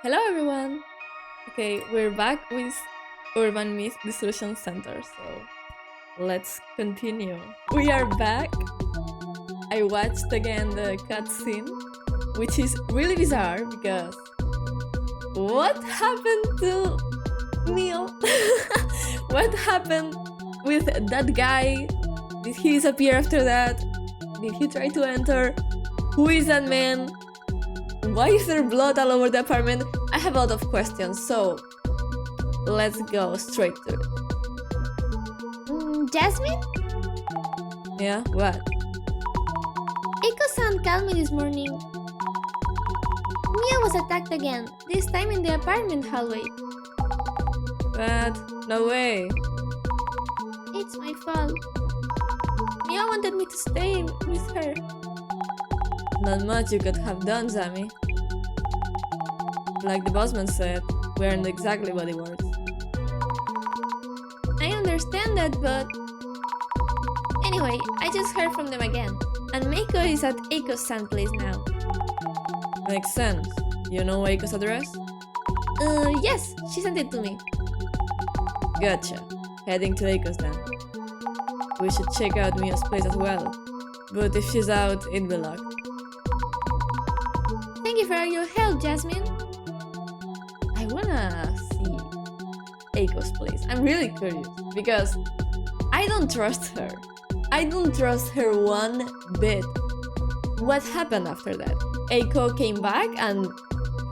Hello everyone! Okay, we're back with MYTH Dissolution Center, so let's continue. We are back! I watched again the cutscene, which is really bizarre because what happened to Neil? What happened with that guy? Did he disappear after that? Did he try to enter? Who is that man? Why is there blood all over the apartment? I have a lot of questions, so let's go straight to it. Jasmine? Yeah, what? Eiko-san called me this morning. Mia was attacked again, this time in the apartment hallway. What? No way. It's my fault. Mia wanted me to stay with her. Not much you could have done, Zami. Like the bossman said, we aren't exactly bodyguards. I understand that, but... Anyway, I just heard from them again. And Meiko is at Eiko-san's place now. Makes sense. You know Eiko's address? Yes, she sent it to me. Gotcha. Heading to Eiko's then. We should check out Mia's place as well. But if she's out, it'll be locked. Thank you for all your help, Jasmine. I wanna see Eiko's place. I'm really curious because I don't trust her. I don't trust her one bit. What happened after that? Eiko came back and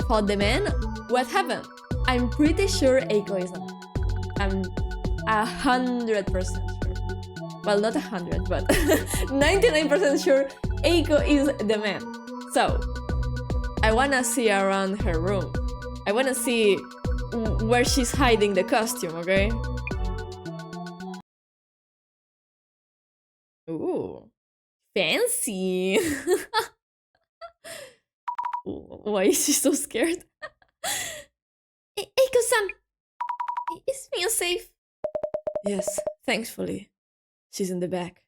fought the man? What happened? I'm pretty sure Eiko is not. I'm 100% sure. Well, not 100, but 99% sure Eiko is the man. So, I wanna see around her room. I wanna see where she's hiding the costume, okay? Ooh, fancy! Why is she so scared? Eiko-san! Is Mia safe? Yes, thankfully. She's in the back.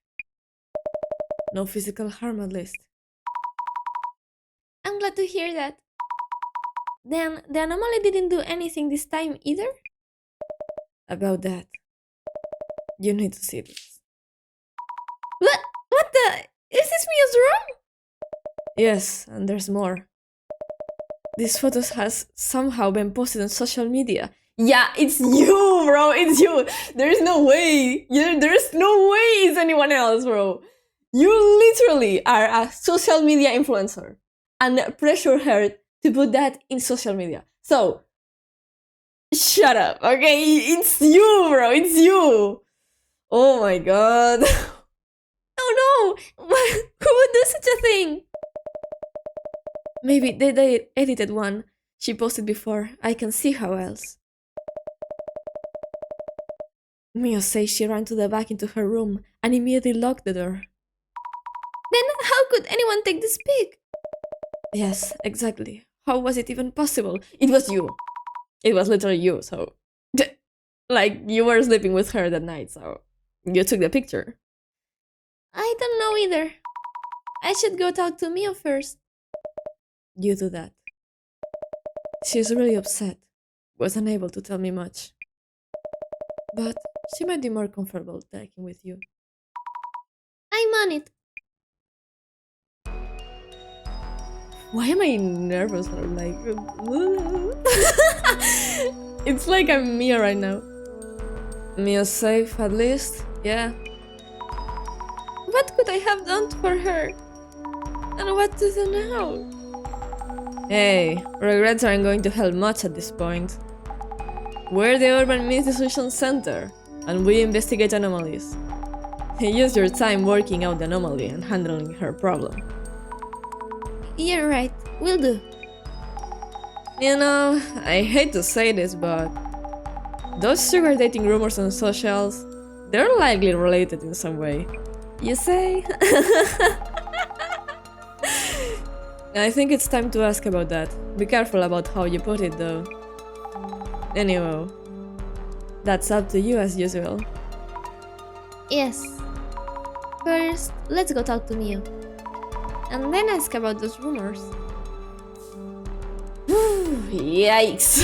No physical harm at least. I'm glad to hear that. Then, the anomaly didn't do anything this time either? About that. You need to see this. What the? Is this Mia's room? Yes, and there's more. These photos has somehow been posted on social media. Yeah, it's you, bro, it's you! There's no way! There's no way it's anyone else, bro! You literally are a social media influencer and pressure her to put that in social media. So, shut up, okay? It's you, bro, it's you! Oh my god. Oh no! Who would do such a thing? Maybe they edited one she posted before. I can see how else. Mia says she ran to the back into her room and immediately locked the door. Then how could anyone take this pic? Yes, exactly. How was it even possible? It was you. It was literally you, so... Like, you were sleeping with her that night, so... You took the picture. I don't know either. I should go talk to Mia first. You do that. She's really upset. Was unable to tell me much. But she might be more comfortable talking with you. I'm on it. Why am I nervous? I'm like... It's like I'm Mia right now. Mia's safe, at least? Yeah. What could I have done for her? And what to do now? Hey, regrets aren't going to help much at this point. We're the MYTH Dissolution Center, and we investigate anomalies. Use your time working out the anomaly and handling her problem. You're right, will do. You know, I hate to say this, but those sugar dating rumors on socials, they're likely related in some way. You say? I think it's time to ask about that. Be careful about how you put it, though. Anyway, that's up to you as usual. Yes. First, let's go talk to Mia. And then ask about those rumors. Yikes.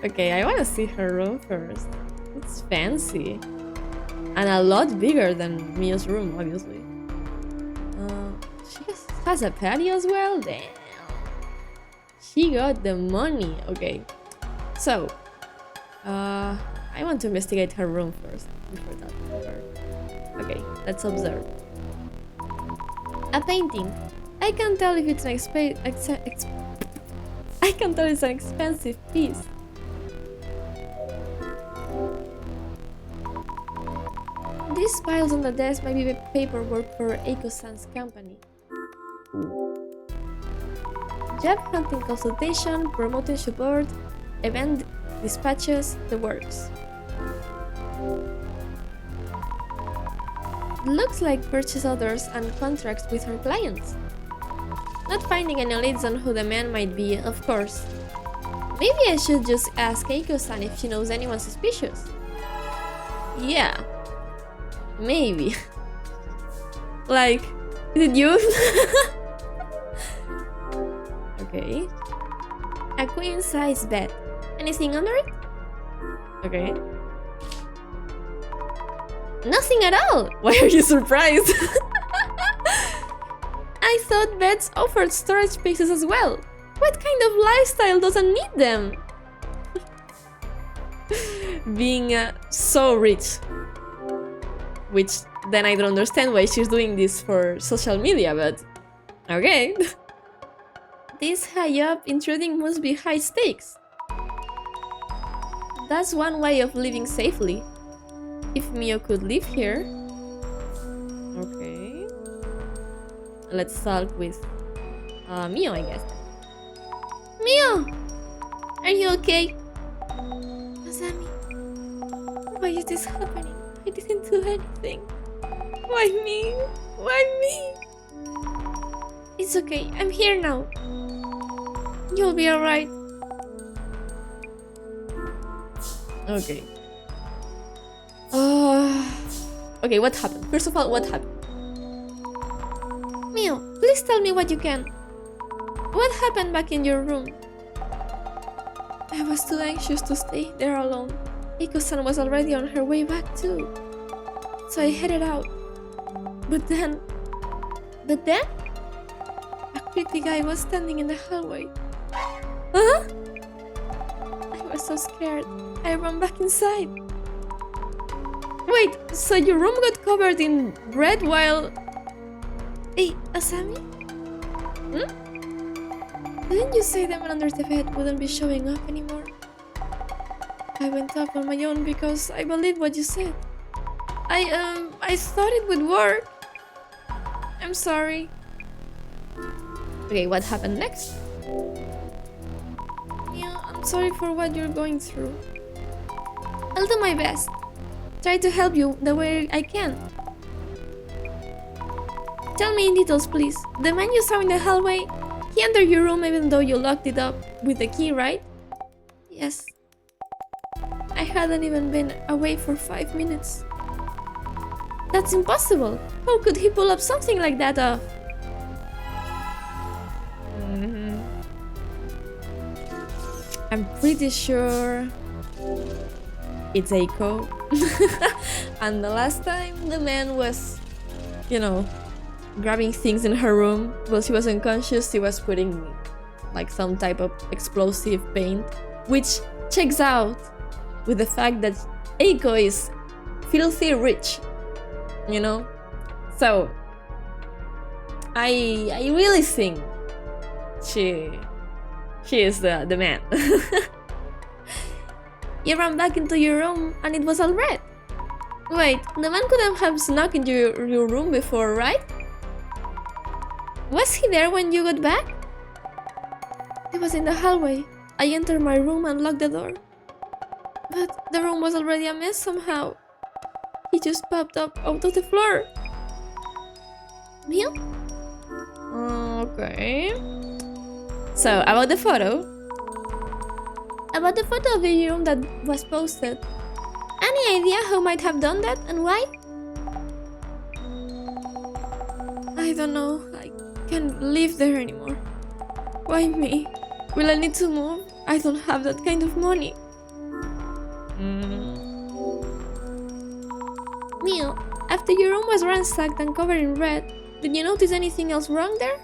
Okay, I want to see her room first. It's fancy. And a lot bigger than Mia's room, obviously. She has a patio as well? Damn. She got the money. Okay. So, I want to investigate her room first. Before that. Okay, let's observe. A painting. I can't tell if it's an expensive piece. These piles on the desk might be the paperwork for Eiko-san's company. Job hunting consultation, promoting support, event dispatches, the works. Looks like purchase orders and contracts with her clients. Not finding any leads on who the man might be, of course. Maybe I should just ask Eiko-san if she knows anyone suspicious. Yeah. Maybe. Like, is it you? Okay. A queen-size bed. Anything under it? Okay. Nothing at all! Why are you surprised? I thought beds offered storage spaces as well. What kind of lifestyle doesn't need them? Being so rich. Which then I don't understand why she's doing this for social media, but okay. This high up intruding must be high stakes. That's one way of living safely. If Mio could live here. Okay. Let's talk with Mio, I guess. Mio! Are you okay? Masami, why is this happening? I didn't do anything. Why me? Why me? It's okay, I'm here now. You'll be alright. Okay. Okay, what happened? First of all, what happened? Mio, please tell me what you can. What happened back in your room? I was too anxious to stay there alone. Eiko-san was already on her way back too. So I headed out. But then... A creepy guy was standing in the hallway. Huh? I was so scared. I ran back inside. Wait, so your room got covered in red while... Hey, Asami? Didn't you say the man under the bed wouldn't be showing up anymore? I went up on my own because I believed what you said. I thought it would work. I'm sorry. Okay, what happened next? Yeah, I'm sorry for what you're going through. I'll do my best. Try to help you the way I can. Tell me in details, please. The man you saw in the hallway, he entered your room even though you locked it up with the key, right? Yes. I hadn't even been away for 5 minutes. That's impossible. How could he pull up something like that off? I'm pretty sure it's Eiko. And the last time the man was, you know, grabbing things in her room while she was unconscious, he was putting like some type of explosive paint, which checks out with the fact that Eiko is filthy rich, you know? So I really think she is the man. You ran back into your room and it was all red. Wait, the man couldn't have snuck into your room before, right? Was he there when you got back? He was in the hallway. I entered my room and locked the door. But the room was already a mess somehow. He just popped up out of the floor. Mio? Okay. So, about the photo. About the photo of your room that was posted. Any idea who might have done that and why? I don't know. I can't live there anymore. Why me? Will I need to move? I don't have that kind of money. Mio, after your room was ransacked and covered in red, did you notice anything else wrong there?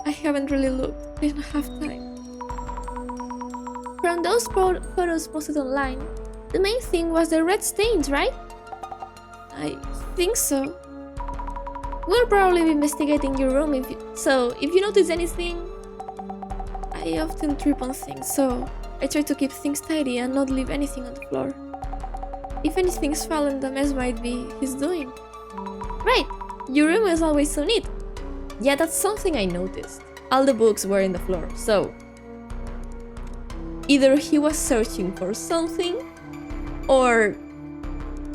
I haven't really looked. I don't have time. From those photos posted online, the main thing was the red stains, right? I think so. We'll probably be investigating your room if you notice anything. I often trip on things, so I try to keep things tidy and not leave anything on the floor. If anything's fallen, the mess might be his doing. Right, your room is always so neat. Yeah, that's something I noticed. All the books were in the floor, so either he was searching for something, or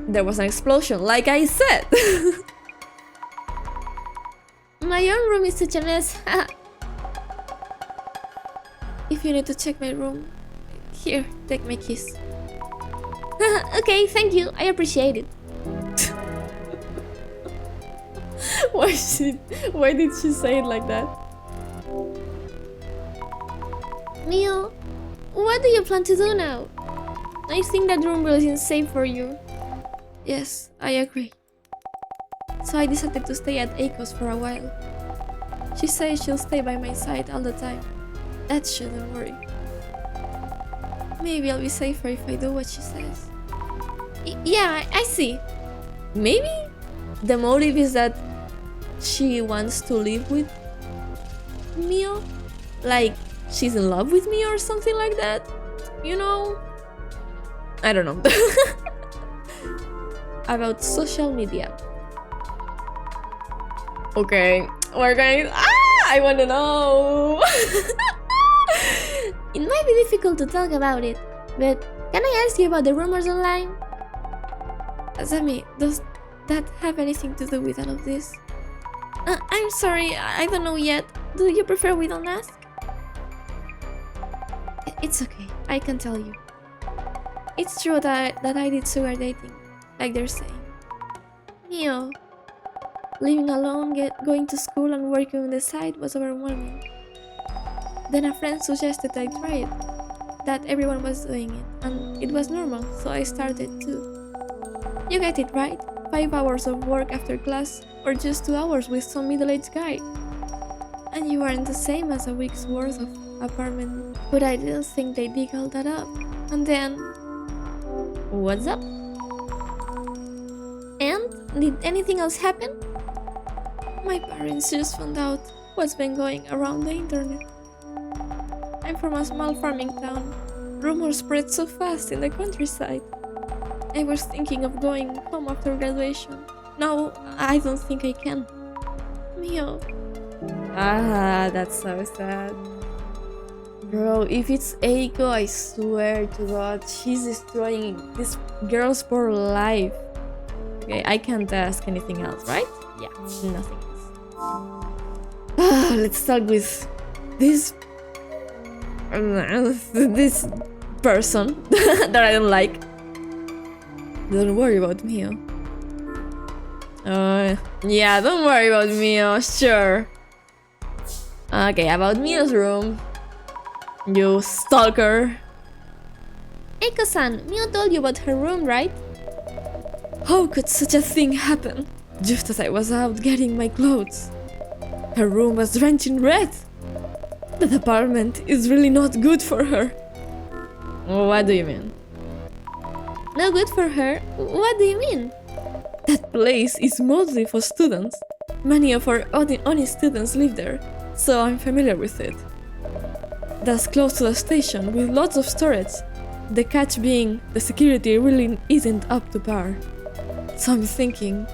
there was an explosion, like I said. My own room is such a mess. If you need to check my room, here, take my keys. Okay, thank you. I appreciate it. Why did she say it like that? Mio, what do you plan to do now? I think that room really isn't safe for you. Yes, I agree. So I decided to stay at Eiko's for a while. She says she'll stay by my side all the time. That shouldn't worry. Maybe I'll be safer if I do what she says. Yeah, I see. Maybe the motive is that she wants to live with Mio? Like, she's in love with me or something like that? You know? I don't know. About social media. Okay, we're going... I wanna know! It might be difficult to talk about it, but can I ask you about the rumors online? Azami, does that have anything to do with all of this? I'm sorry, I don't know yet. Do you prefer we don't ask? It's okay, I can tell you. It's true that I did sugar dating, like they're saying. Mio, living alone, going to school and working on the side was overwhelming. Then a friend suggested I try it, that everyone was doing it, and it was normal, so I started too. You get it right, 5 hours of work after class, or just 2 hours with some middle-aged guy. And you aren't the same as a week's worth of apartment, but I didn't think they'd dig all that up. And then... What's up? And? Did anything else happen? My parents just found out what's been going around the internet. I'm from a small farming town. Rumors spread so fast in the countryside. I was thinking of going home after graduation. No, I don't think I can. Mio. That's so sad. Bro, if it's Eiko, I swear to God, she's destroying this girl's poor life. Okay, I can't ask anything else, right? Yeah, nothing else. Let's start with this this person that I don't like. Don't worry about Mio. Yeah, don't worry about Mio, sure. Okay, about Mio's room. You stalker. Eiko-san, Mio told you about her room, right? How could such a thing happen? Just as I was out getting my clothes. Her room was drenched in red. That apartment is really not good for her. What do you mean? No good for her? What do you mean? That place is mostly for students. Many of our honest students live there, so I'm familiar with it. That's close to the station with lots of storage. The catch being the security really isn't up to par. So I'm thinking,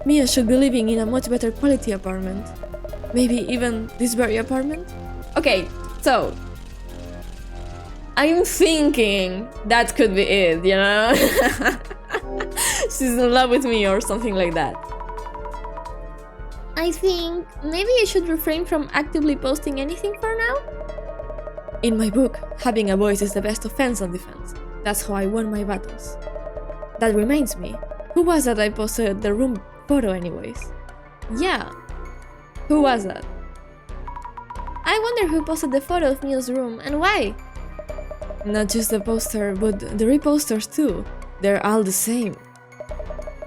Mia should be living in a much better quality apartment. Maybe even this very apartment? Okay, so I'm thinking that could be it, you know? She's in love with me or something like that. I think maybe you should refrain from actively posting anything for now? In my book, having a voice is the best offense and defense. That's how I won my battles. That reminds me, who was that I posted the room photo anyways? Yeah, who was that? I wonder who posted the photo of Mio's room and why. Not just the poster, but the reposters too. They're all the same.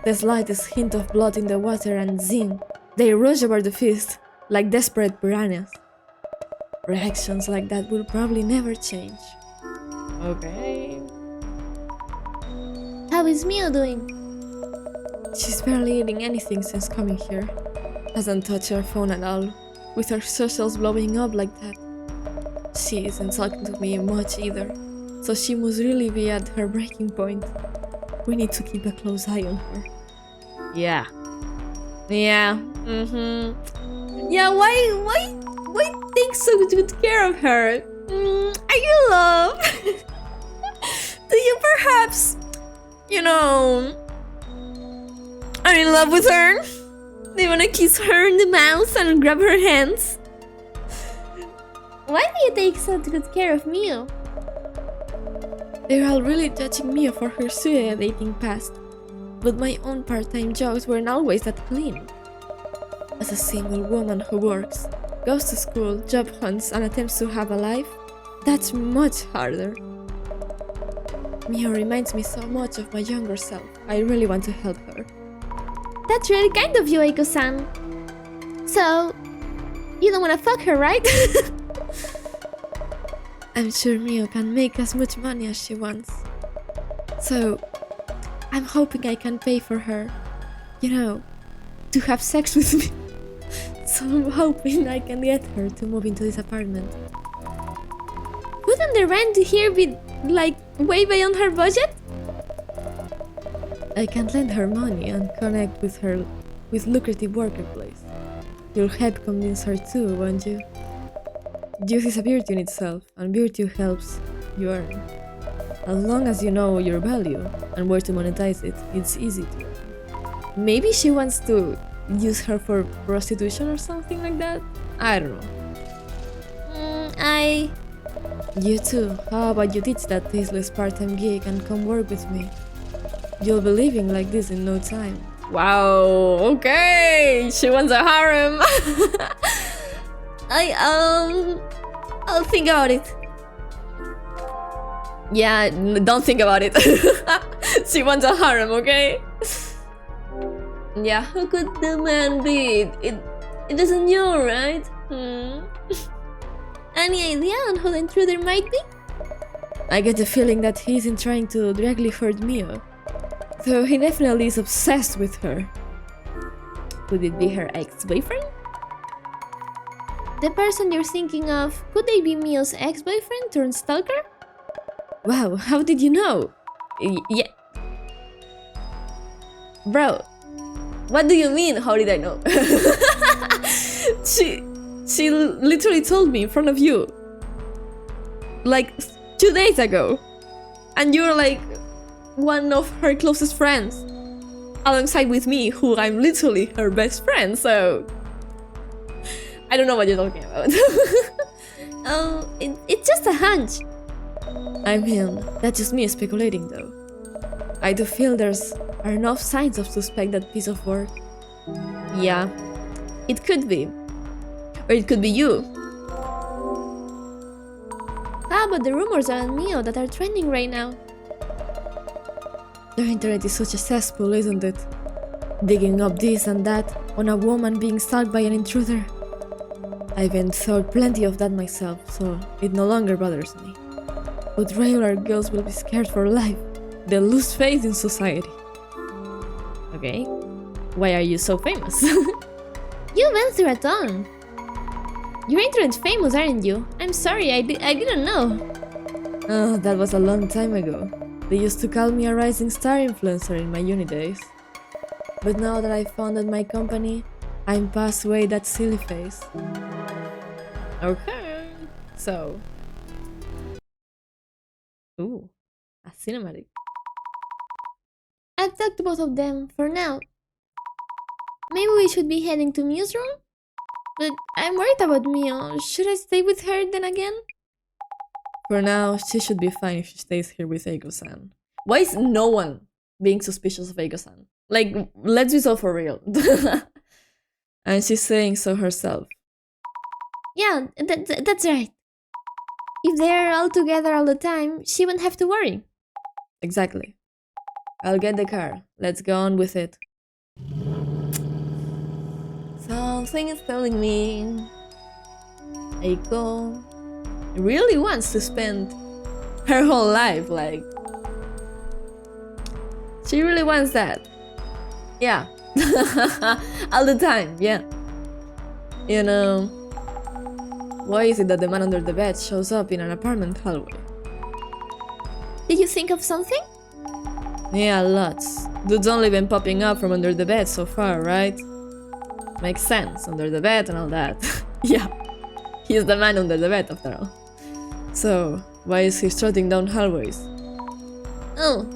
The slightest hint of blood in the water and zing, they rush over the feast like desperate piranhas. Reactions like that will probably never change. Okay. How is Mio doing? She's barely eating anything since coming here. Hasn't touched her phone at all, with her socials blowing up like that. She isn't talking to me much either, so she must really be at her breaking point. We need to keep a close eye on her. Yeah. Yeah. Yeah, why take so good care of her? Are you in love? Do you perhaps, are in love with her? Do you wanna kiss her in the mouth and grab her hands? Why do you take such good care of Mio? They're all really judging Mia for her suicide dating past, but my own part-time jobs weren't always that clean. As a single woman who works, goes to school, job hunts, and attempts to have a life, that's much harder. Mia reminds me so much of my younger self. I really want to help her. That's really kind of you, Eiko-san. So, you don't want to fuck her, right? I'm sure Mio can make as much money as she wants. So, I'm hoping I can pay for her, to have sex with me. So I'm hoping I can get her to move into this apartment. Wouldn't the rent here be, way beyond her budget? I can lend her money and connect with her with lucrative workplace. You'll help convince her too, won't you? Youth is a virtue in itself, and virtue helps you earn. As long as you know your value and where to monetize it, it's easy to earn. Maybe she wants to use her for prostitution or something like that? I don't know. You too. How about you ditch that tasteless part-time gig and come work with me? You'll be living like this in no time. Wow, okay! She wants a harem! I'll think about it. Yeah, don't think about it. She wants a harem, okay? Yeah, who could the man be? It isn't you, right? Any idea on who the intruder might be? I get the feeling that he isn't trying to directly hurt Mio, though he definitely is obsessed with her. Could it be her ex-boyfriend? The person you're thinking of, could they be Mio's ex-boyfriend turned stalker? Wow, how did you know? Yeah. Bro, what do you mean, how did I know? She literally told me in front of you. Like 2 days ago. And you're like one of her closest friends. Alongside with me, who I'm literally her best friend, so... I don't know what you're talking about. Oh, it's just a hunch. I mean, that's just me speculating though. I do feel there are enough signs of suspect that piece of work. Yeah, it could be. Or it could be you. How about the rumors around Mio that are trending right now? The internet is such a cesspool, isn't it? Digging up this and that on a woman being stalked by an intruder. I've been through plenty of that myself, so it no longer bothers me. But regular girls will be scared for life. They'll lose faith in society. Okay, why are you so famous? You went through a ton. You're internet famous, aren't you? I'm sorry, I didn't know. Oh, that was a long time ago. They used to call me a rising star influencer in my uni days. But now that I founded my company, I'm past away that silly phase. Okay, so... Ooh, a cinematic. I've talked to both of them for now. Maybe we should be heading to Mio's room? But I'm worried about Mio. Should I stay with her then again? For now, she should be fine if she stays here with Eiko-san. Why is no one being suspicious of Eiko-san? Like, let's be so for real. And she's saying so herself. Yeah, that's right. If they're all together all the time, she won't have to worry. Exactly. I'll get the car. Let's go on with it. Something is telling me Eiko really wants to spend her whole life, like, she really wants that. Yeah. All the time, yeah. You know, why is it that the man under the bed shows up in an apartment hallway? Did you think of something? Yeah, lots. Dude's only been popping up from under the bed so far, right? Makes sense, under the bed and all that. Yeah, he's the man under the bed after all. So, why is he strutting down hallways? Oh,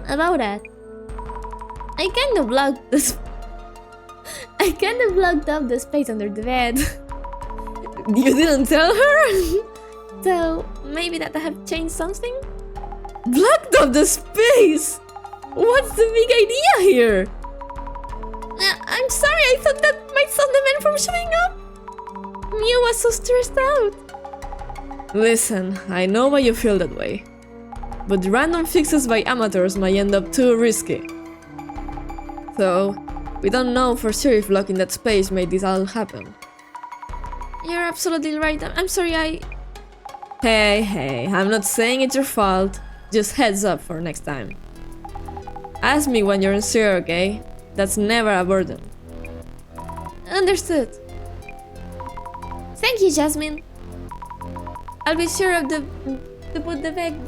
about that. I kind of blocked the I kind of blocked up the space under the bed. You didn't tell her? So, maybe that I have changed something? Blocked up the space! What's the big idea here? I'm sorry, I thought that might stop the man from showing up. Mew was so stressed out. Listen, I know why you feel that way. But random fixes by amateurs might end up too risky. So, we don't know for sure if blocking that space made this all happen. You're absolutely right. I'm sorry, Hey, I'm not saying it's your fault. Just heads up for next time. Ask me when you're unsure, okay? That's never a burden. Understood. Thank you, Jasmine. I'll be sure to put the bed.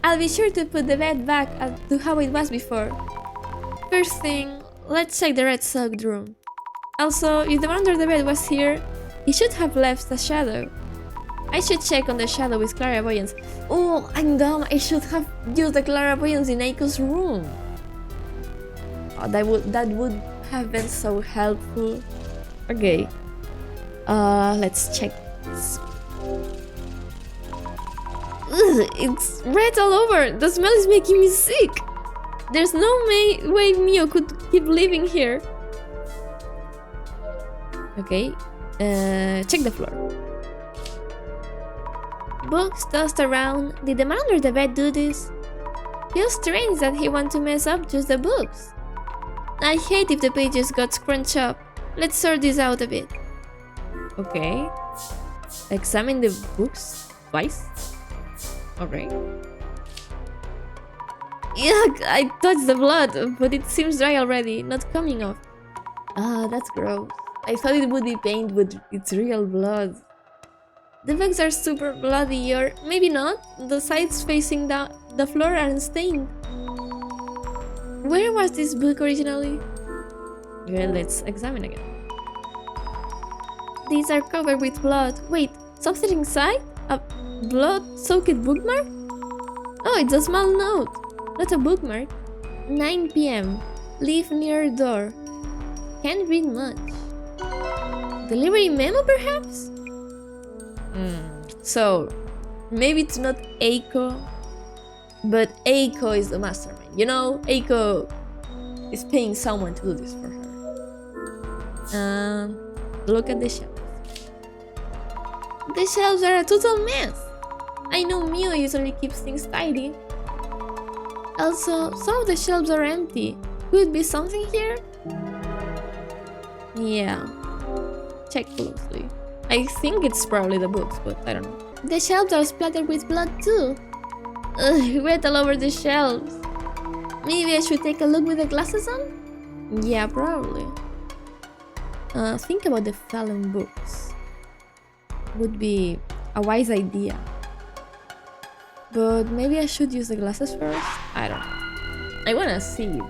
I'll be sure to put the bed back to how it was before. First thing, let's check the red socked room. Also, if the one under the bed was here, he should have left a shadow. I should check on the shadow with clairvoyance. Oh, I'm dumb. I should have used the clairvoyance in Eiko's room. Oh, that would have been so helpful. Okay. Let's check this. Ugh, it's red all over. The smell is making me sick. There's no way Mio could keep living here. Okay. Check the floor. Books tossed around. Did the man under the bed do this? Feels strange that he wants to mess up just the books. I hate if the pages got scrunched up. Let's sort this out a bit. Okay. Examine the books twice. Alright. Yuck, I touched the blood, but it seems dry already, not coming off. Ah, that's gross. I thought it would be paint, but it's real blood. The books are super bloody, or maybe not. The sides facing down the floor aren't stained. Where was this book originally? Well, let's examine again. These are covered with blood. Wait, something inside? A blood-soaked bookmark? Oh, it's a small note. Not a bookmark. 9 p.m. Leave near door. Can't read much. Delivery memo, perhaps? So, maybe it's not Eiko, but Eiko is the mastermind. You know, Eiko is paying someone to do this for her. Look at the shelves. The shelves are a total mess. I know Mio usually keeps things tidy. Also, some of the shelves are empty. Could be something here? Yeah. Check closely. I think it's probably the books, but I don't know. The shelves are splattered with blood too. Ugh, red all over the shelves. Maybe I should take a look with the glasses on? Yeah, probably. Think about the fallen books. Would be a wise idea. But maybe I should use the glasses first? I don't know. I wanna see them.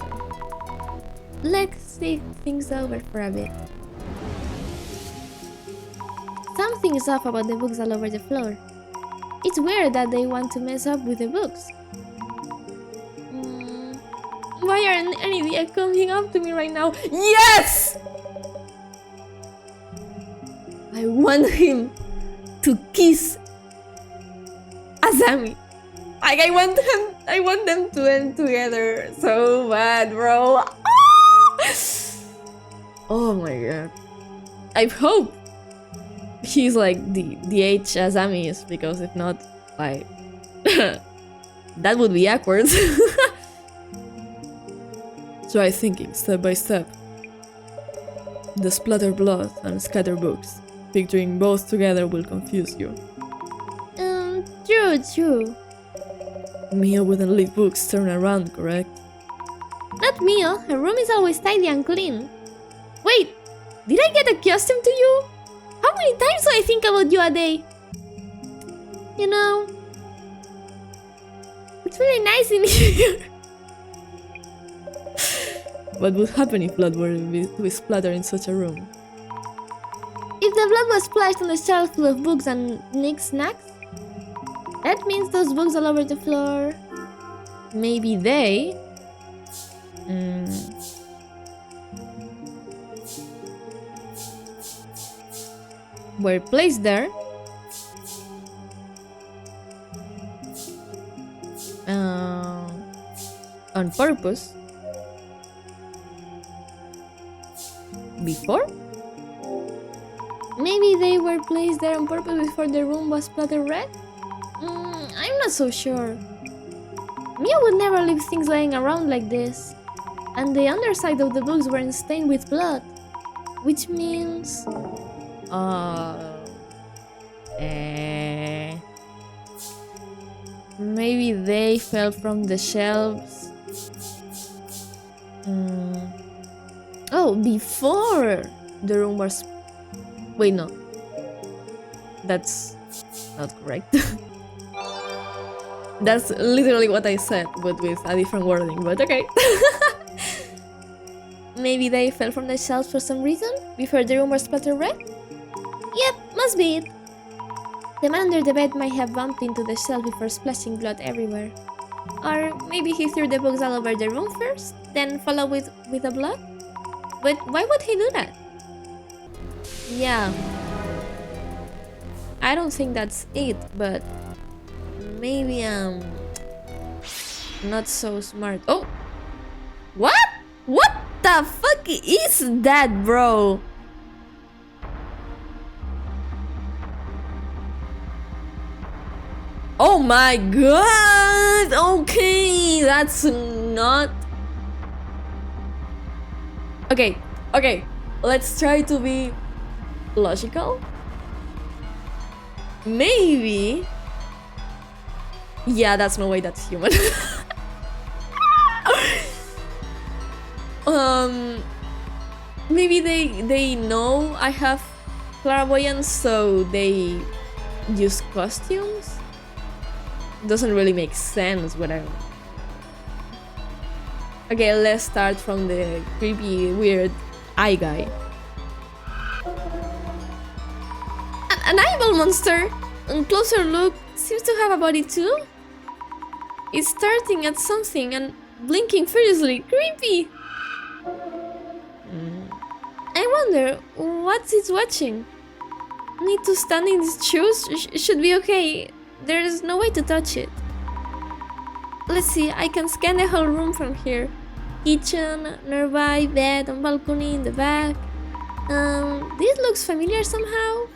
Let's think things over for a bit. Something is off about the books all over the floor. It's weird that they want to mess up with the books. Why aren't any idea coming up to me right now? Yes! I want him to kiss Asami. Like, I want them to end together so bad, bro. Oh my god. I hope he's like the age as Amy is, because if not, like that would be awkward. Try thinking step by step. The splatter blood and scatter books. Picturing both together will confuse you. True. Mia wouldn't leave books turned around, correct? Not Mia, her room is always tidy and clean. Wait, did I get accustomed to you? How many times do I think about you a day? You know, it's really nice in here. What would happen if blood were to be splattered in such a room? If the blood was splashed on the shelf full of books and knickknacks, that means those books all over the floor. Maybe they... were placed there on purpose before? Maybe they were placed there on purpose before the room was splattered red? I'm not so sure. Mia would never leave things lying around like this. And the underside of the books weren't stained with blood. Which means... maybe they fell from the shelves. Oh, before the room was... Wait, no. That's not correct. That's literally what I said, but with a different wording, but okay. Maybe they fell from the shelves for some reason, before the room was splattered red? Yep, must be it. The man under the bed might have bumped into the shelf before splashing blood everywhere. Or maybe he threw the books all over the room first, then followed with the blood? But why would he do that? Yeah. I don't think that's it, but maybe I'm not so smart. Oh! What? What the fuck is that, bro? Oh my god! Okay, that's not... Okay, let's try to be logical. Maybe... Yeah, that's no way that's human. Maybe they know I have clairvoyance, so they use costumes? Doesn't really make sense, whatever. Okay, let's start from the creepy, weird eye guy. An eyeball monster! On closer look, seems to have a body too? It's starting at something and blinking furiously. Creepy! I wonder, what's it watching? Need to stand in its shoes? Should be okay. There's no way to touch it. Let's see, I can scan the whole room from here. Kitchen, nearby, bed, and balcony in the back. This looks familiar somehow.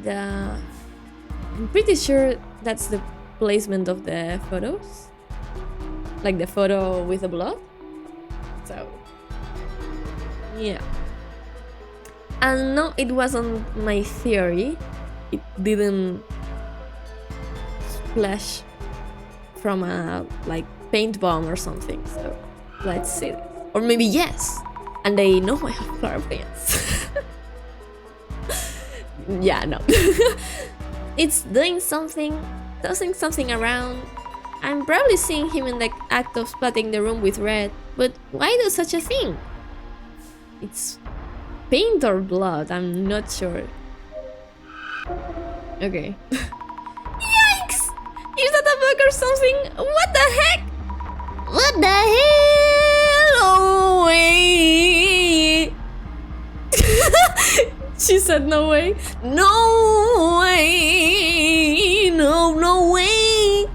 I'm pretty sure that's the placement of the photos. Like the photo with the blood. So, yeah. And no, it wasn't my theory. It didn't splash from a like paint bomb or something. So let's see this. Or maybe yes, and they know I have clairvoyance. Yeah, no. It's doing something, tossing something around. I'm probably seeing him in the act of splatting the room with red. But why do such a thing? It's paint or blood, I'm not sure. Okay. Yikes! Is that a bug or something? What the heck? What the hell? Oh, wait. She said no way. No way. No way.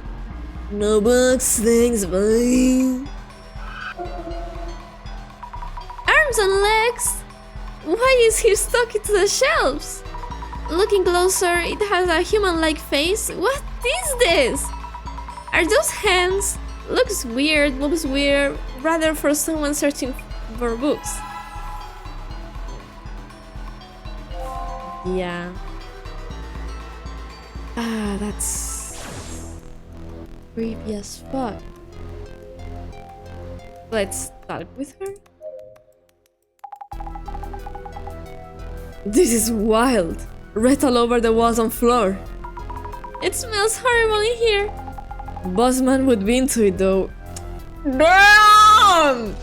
No bugs, thanks, bye. Are arms and legs! Why is he stuck to the shelves? Looking closer, it has a human-like face. What is this? Are those hands? Looks weird, moves weird, rather for someone searching for books. Yeah. That's creepy as fuck. Let's talk with her. This is wild. Red all over the walls and floor. It smells horrible in here. Bossman would be into it though. Damn!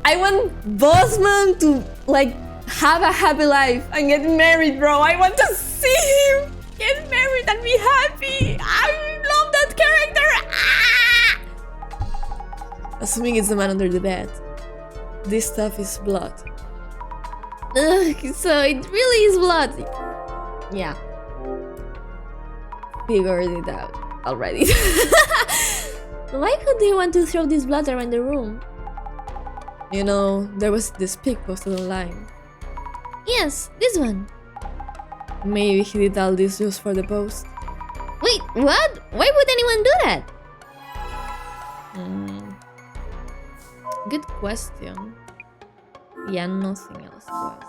I want Bossman to like have a happy life and get married, bro. I want to see him get married and be happy. I love that character. Ah! Assuming it's the man under the bed. This stuff is blood. Ugh, so it really is blood. Yeah. Figured it out already. Why could they want to throw this blood around the room? You know, there was this pic posted online. Yes, this one. Maybe he did all this just for the post. Wait, what? Why would anyone do that? Good question. Yeah, nothing else to ask.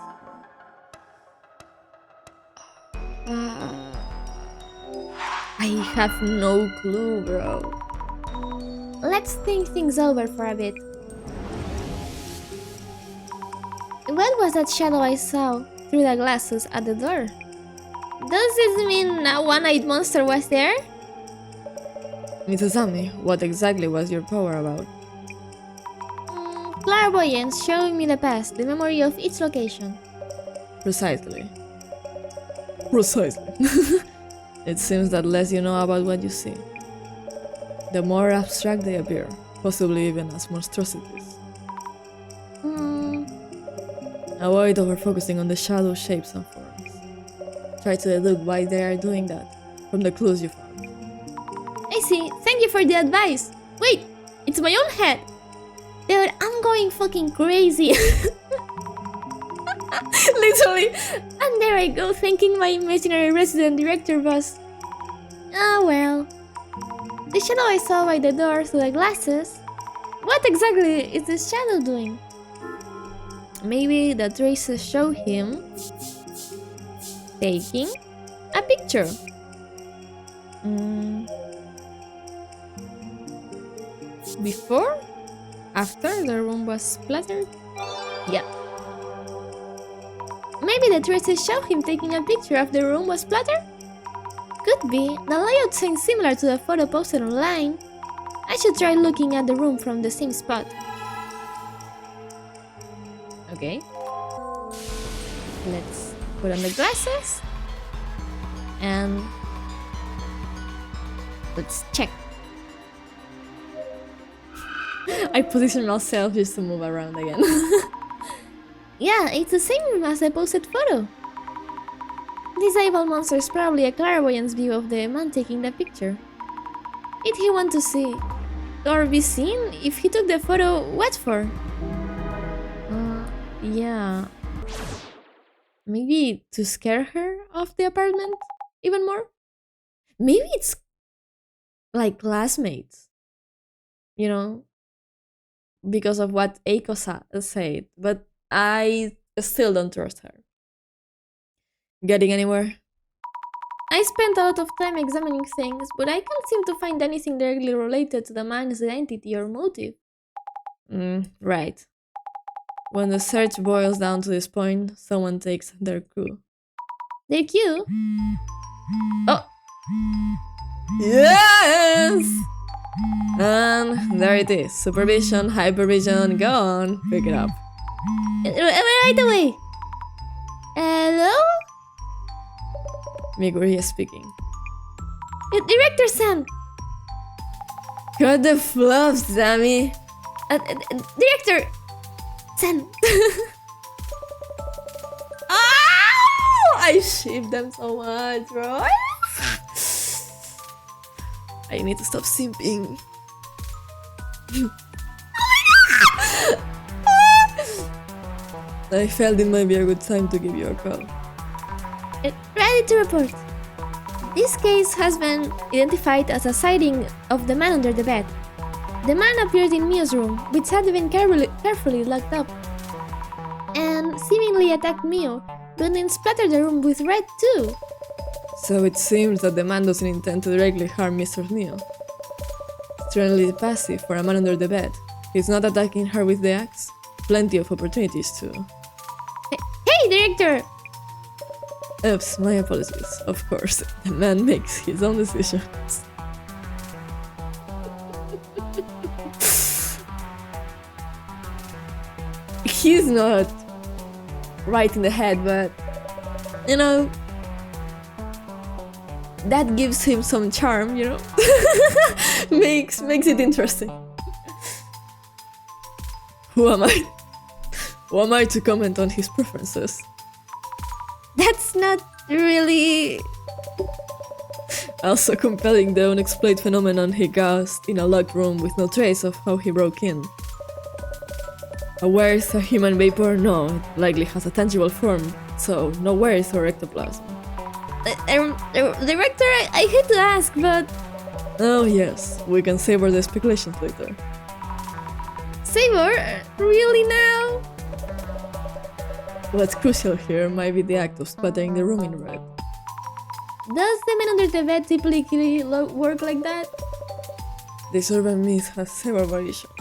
I have no clue, bro. Let's think things over for a bit. What was that shadow I saw through the glasses at the door? Does this mean a one-eyed monster was there? Mitazami, what exactly was your power about? Clairvoyance, showing me the past, the memory of each location. Precisely. It seems that less you know about what you see, the more abstract they appear, possibly even as monstrosities. Avoid over-focusing on the shadow shapes and forms. Try to deduce why they are doing that from the clues you found. I see. Thank you for the advice. Wait, it's my own head. Dude, I'm going fucking crazy. Literally. And there I go, thanking my imaginary resident director boss. Ah, well. The shadow I saw by the door through the glasses. What exactly is this shadow doing? Maybe the traces show him taking a picture. Before? After the room was splattered? Yeah. Maybe the traces show him taking a picture after the room was splattered? Could be. The layout seems similar to the photo posted online. I should try looking at the room from the same spot. Okay. Let's put on the glasses. And let's check. I position myself just to move around again. Yeah, it's the same room as the posted photo. This evil monster is probably a clairvoyance view of the man taking the picture. Did he want to see or be seen? If he took the photo, what for? Yeah. Maybe to scare her off the apartment even more? Maybe it's like classmates. You know? Because of what Eiko said. But I still don't trust her. Getting anywhere? I spent a lot of time examining things, but I can't seem to find anything directly related to the man's identity or motive. Right. When the search boils down to this point, someone takes their cue. Their cue? Oh! Yes! And there it is. Supervision, hypervision, go on. Pick it up. Right away! Hello? Miguri is speaking. Director-san! Cut the fluff, Sammy! Director-san! Ow! I ship them so much, bro. I need to stop simping. I felt it might be a good time to give you a call. Ready to report. This case has been identified as a sighting of the man under the bed. The man appeared in Mio's room, which had been carefully locked up, and seemingly attacked Mio, but then splattered the room with red too. So it seems that the man doesn't intend to directly harm Mr. Neo. Strangely passive for a man under the bed. He's not attacking her with the axe. Plenty of opportunities to. Hey, director! Oops, my apologies. Of course, the man makes his own decisions. He's not right in the head, but you know, that gives him some charm, you know? makes it interesting. Who am I? Who am I to comment on his preferences? That's not really... Also compelling the unexplained phenomenon he caused in a locked room with no trace of how he broke in. A worth, a human vapor? No, it likely has a tangible form, so no worth or ectoplasm. Director, I hate to ask, but... Oh yes, we can savor the speculations later. Savor? Really now? What's crucial here might be the act of splattering the room in red. Does the man under the bed typically work like that? This urban myth has several variations.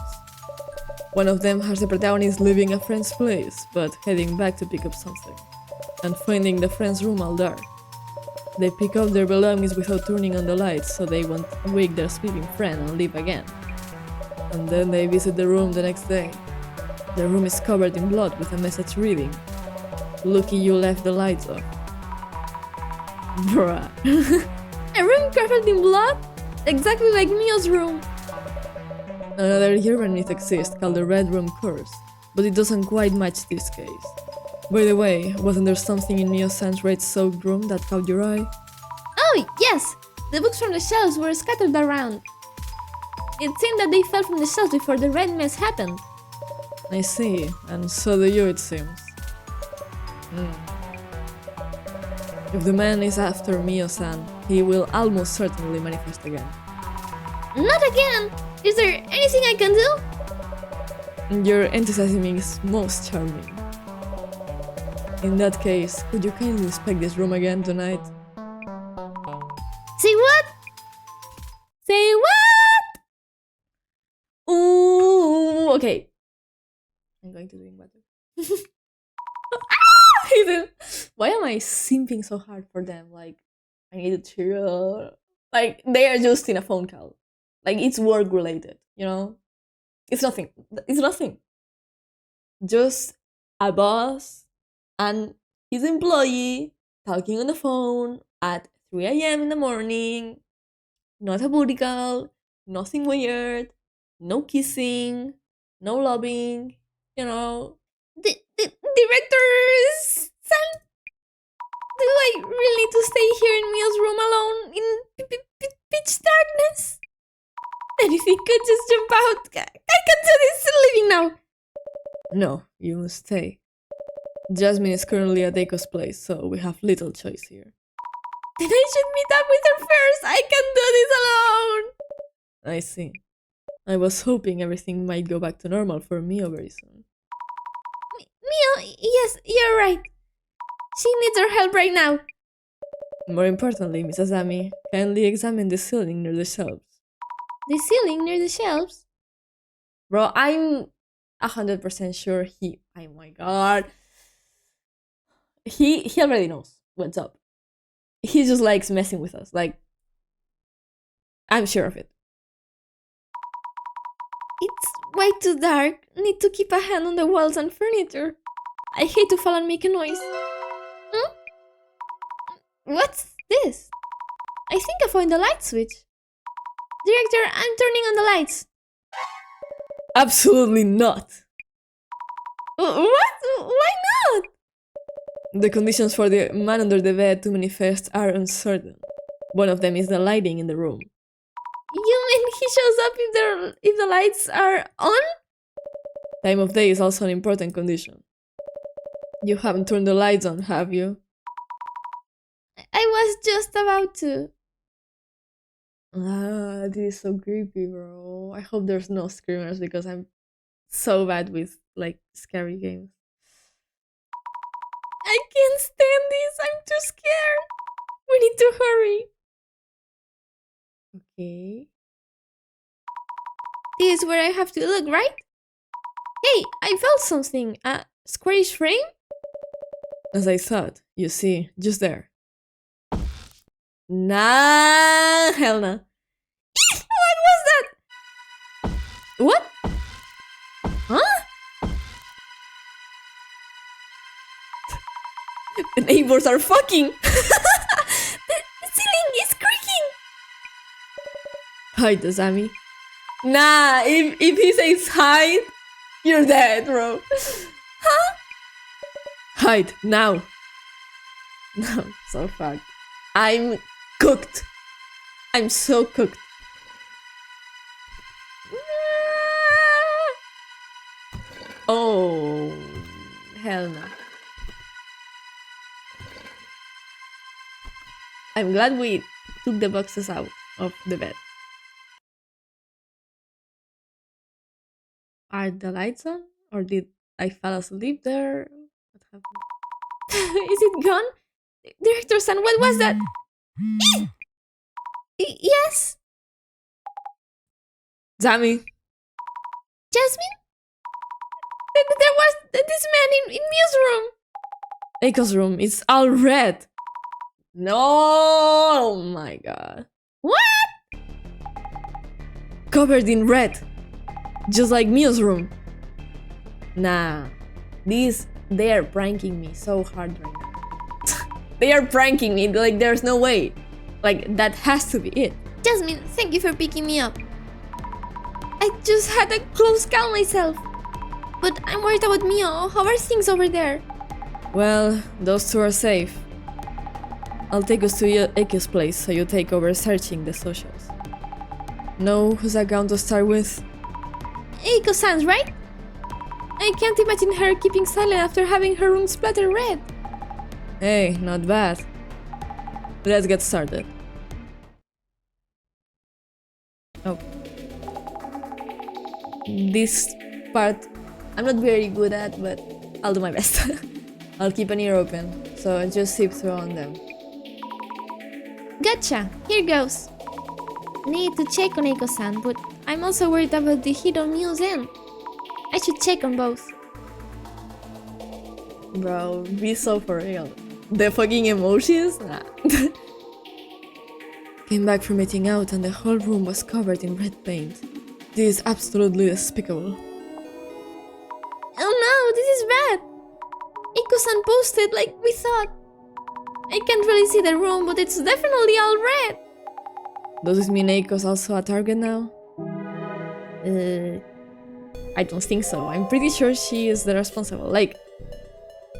One of them has the protagonist leaving a friend's place, but heading back to pick up something, and finding the friend's room all dark. They pick up their belongings without turning on the lights, so they won't wake their sleeping friend and leave again. And then they visit the room the next day. The room is covered in blood with a message reading, "Lucky you left the lights off." Bruh. A room covered in blood? Exactly like Mio's room. Another urban myth exists called the Red Room Curse, but it doesn't quite match this case. By the way, wasn't there something in Mio-san's red-soaked room that caught your eye? Oh, yes! The books from the shelves were scattered around. It seemed that they fell from the shelves before the red mess happened. I see, and so do you, it seems. If the man is after Mio-san, he will almost certainly manifest again. Not again! Is there anything I can do? Your enthusiasm is most charming. In that case, could you kindly inspect this room again tonight? Say what? Say what? Ooh, okay. I'm going to do it better. Why am I simping so hard for them? Like, I need to chill. Like, they are just in a phone call. Like, it's work related, you know? It's nothing. It's nothing. Just a boss and his employee talking on the phone at 3 a.m. in the morning. Not a booty call. Nothing weird. No kissing. No loving. You know? Director's son? Do I really need to stay here in Mio's room alone in pitch darkness? And if he could just jump out, I can do this living now. No, you must stay. Jasmine is currently at Eiko's place, so we have little choice here. Then I should meet up with her first. I can do this alone. I see. I was hoping everything might go back to normal for Mio very soon. Mio, yes, you're right. She needs our help right now. More importantly, Miss Azami, kindly examine the ceiling near the shelves. The ceiling near the shelves? Bro, I'm 100% sure he... Oh my god. He already knows what's up. He just likes messing with us. Like, I'm sure of it. It's way too dark. Need to keep a hand on the walls and furniture. I hate to fall and make a noise. Hmm? What's this? I think I found the light switch. Director, I'm turning on the lights. Absolutely not. What? Why not? The conditions for the man under the bed to manifest are uncertain. One of them is the lighting in the room. You mean he shows up if the lights are on? Time of day is also an important condition. You haven't turned the lights on, have you? I was just about to. Ah, this is so creepy, bro. I hope there's no screamers because I'm so bad with like scary games. I can't stand this. I'm too scared. We need to hurry. Okay. This is where I have to look, right? Hey, I felt something. A squarish frame? As I thought, you see, just there. Nah, hell no. What was that? What? Huh? The neighbors are fucking. The ceiling is creaking. Hide, Sammy. Nah, if he says hide, you're dead, bro. Huh? Hide, now. No, so fucked. I'm cooked. I'm so cooked. Oh, hell no. I'm glad we took the boxes out of the bed. Are the lights on? Or did I fall asleep there? What happened? Is it gone? Director San, what was that? Yes? Sammy! Jasmine? There was this man in Mew's room. Eiko's room, it's all red! No! Oh my god. What? Covered in red! Just like Mio's room. Nah. They are pranking me so hard right now. They are pranking me, like there's no way. Like, that has to be it. Jasmine, thank you for picking me up. I just had a close call myself. But I'm worried about Mio. How are things over there? Well, those two are safe. I'll take us to Eiko's place so you take over searching the socials. Know whose account to start with? Eiko-san's, right? I can't imagine her keeping silent after having her room splatter red. Hey, not bad. Let's get started. Oh. This part I'm not very good at, but I'll do my best. I'll keep an ear open, so just zip through on them. Gotcha! Here goes. Need to check on Eiko-san, but I'm also worried about the hit on Mew's end. I should check on both. Bro, be so for real. The fucking emojis? Nah. Came back from eating out and the whole room was covered in red paint. This is absolutely despicable. Oh no, this is bad! Eiko-san posted like we thought. I can't really see the room, but it's definitely all red. Does this mean Eiko's also a target now? I don't think so. I'm pretty sure she is the responsible. Like,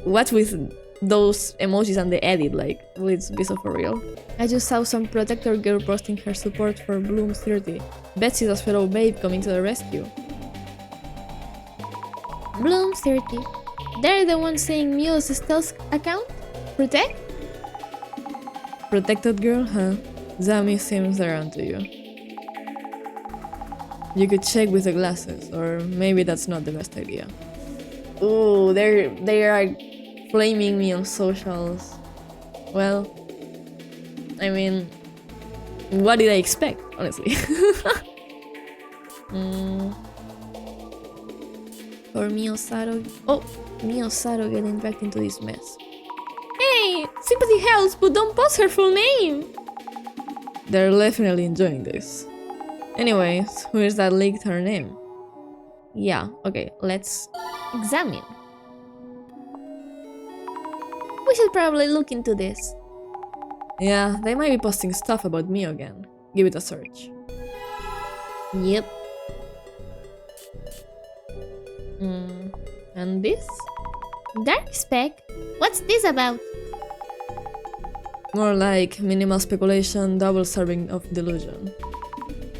what with those emojis and the edit? Like, will it be so for real? I just saw some protector girl posting her support for Bloom 30. Betsy's a fellow babe coming to the rescue. Bloom 30. They're the ones saying Mew's stealth account? Protect? Protected girl, huh? Zami seems they're onto you. You could check with the glasses, or maybe that's not the best idea. Ooh, they are flaming me on socials. Well, I mean, what did I expect, honestly? Or Miyosaro. Oh, Miyosaro getting back into this mess. Hey, sympathy helps, but don't post her full name. They're definitely enjoying this. Anyways, who is that leaked her name? Yeah, okay, let's examine. We should probably look into this. Yeah, they might be posting stuff about me again. Give it a search. Yep. And this? Dark Speck? What's this about? More like minimal speculation, double serving of delusion.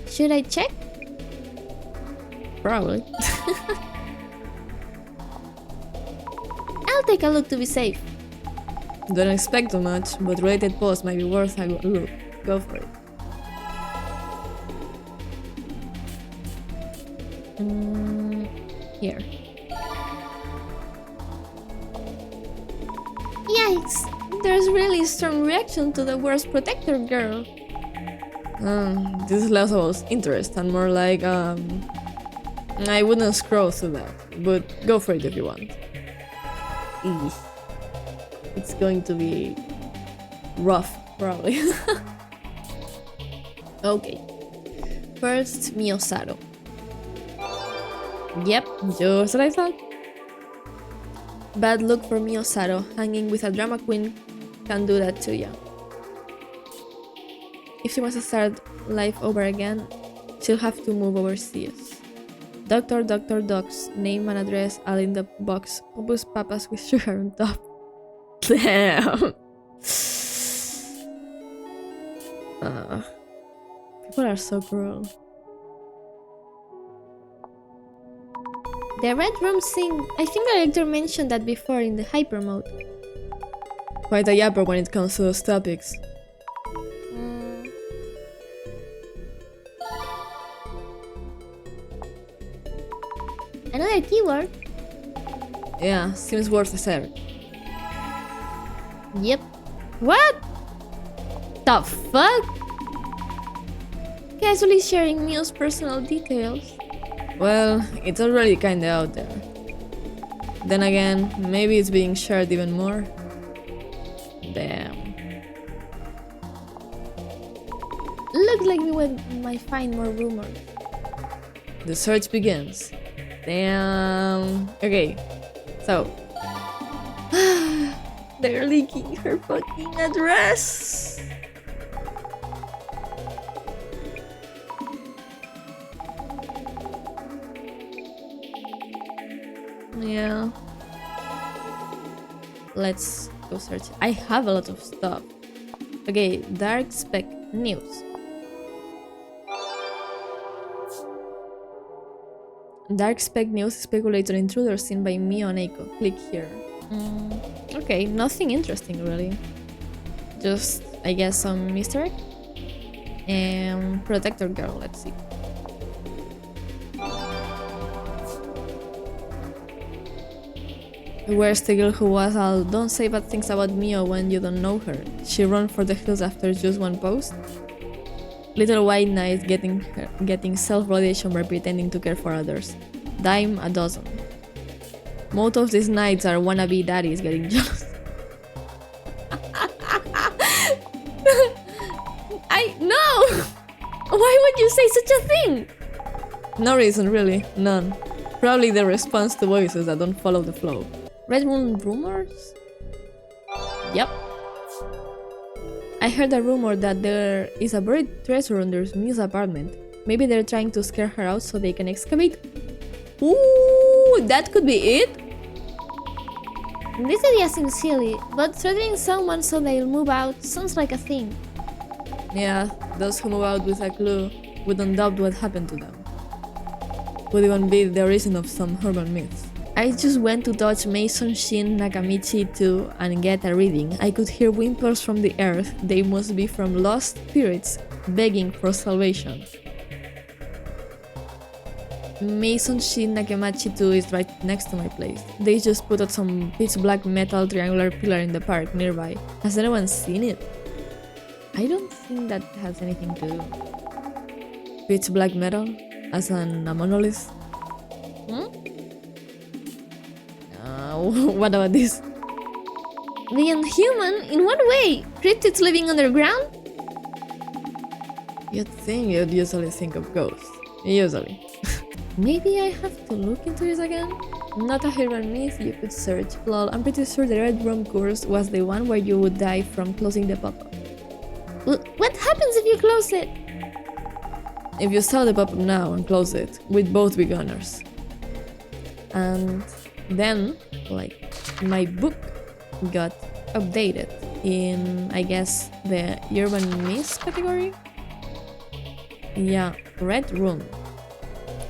Should I check? Probably. I'll take a look to be safe. Don't expect too much, but related posts might be worth a look. Go for it. Here. Yikes! There's really strong reaction to the worst protector girl. This is less about interest and more like, I wouldn't scroll through that, but go for it if you want. Eesh. It's going to be rough, probably. Okay. First, Miyosato. Yep, just what I thought. Bad luck for Miyosato. Hanging with a drama queen can do that to ya. If she wants to start life over again, she'll have to move overseas. Dr. Docs, name and address all in the box. Opus papas with sugar on top. Damn. People are so cruel. The red room scene. I think the director mentioned that before in the hyper mode. Quite a yapper when it comes to those topics. Another keyword? Yeah, seems worth a search. Yep. What? The fuck? Casually sharing Mio's personal details. Well, it's already kinda out there. Then again, maybe it's being shared even more. Damn. Looks like we might find more rumors. The search begins. Damn. Okay, so they're leaking her fucking address. Yeah. Let's go search. I have a lot of stuff. Okay, Dark Spec News. Dark Spec News speculator intruder seen by Mio and Eiko. Click here. Okay, nothing interesting really. Just, I guess, some Easter egg. And Protector Girl, let's see. Where's the girl who was all "Don't say bad things about Mio when you don't know her"? She ran for the hills after just one post? Little white knight getting self-validation by pretending to care for others. Dime a dozen. Most of these knights are wannabe daddies getting jealous. No! Why would you say such a thing? No reason, really. None. Probably the response to voices that don't follow the flow. Red Moon rumors? Yep. I heard a rumor that there is a buried treasure under Miu's apartment. Maybe they're trying to scare her out so they can excavate. Ooh, that could be it? This idea seems silly, but threatening someone so they'll move out sounds like a thing. Yeah, those who move out with a clue wouldn't doubt what happened to them. Would even be the origin of some urban myths. I just went to touch Mason Shin Nakamichi 2 and get a reading. I could hear whimpers from the earth. They must be from lost spirits begging for salvation. Mason Shin Nakamichi 2 is right next to my place. They just put out some pitch black metal triangular pillar in the park nearby. Has anyone seen it? I don't think that has anything to do. Pitch black metal? As an a monolith? What about this? Beyond human? In what way? Cryptids living underground? You'd think you'd usually think of ghosts. Usually. Maybe I have to look into this again? Not a urban myth you could search. Lol, I'm pretty sure the Red Room course was the one where you would die from closing the pop-up. What happens if you close it? If you saw the pop-up now and close it, we'd both be gunners. And then, like, my book got updated in, I guess, the urban myths category? Yeah, Red Room.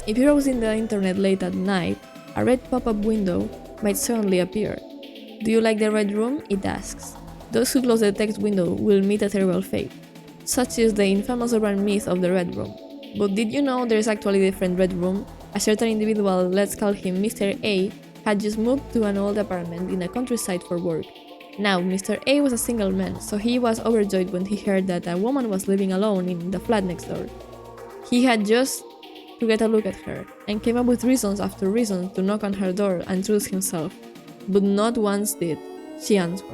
If you're browsing the internet late at night, a red pop-up window might suddenly appear. Do you like the Red Room? It asks. Those who close the text window will meet a terrible fate. Such is the infamous urban myth of the Red Room. But did you know there is actually a different Red Room? A certain individual, let's call him Mr. A, had just moved to an old apartment in the countryside for work. Now, Mr. A was a single man, so he was overjoyed when he heard that a woman was living alone in the flat next door. He had just to get a look at her, and came up with reasons after reasons to knock on her door and introduce himself. But not once did she answer.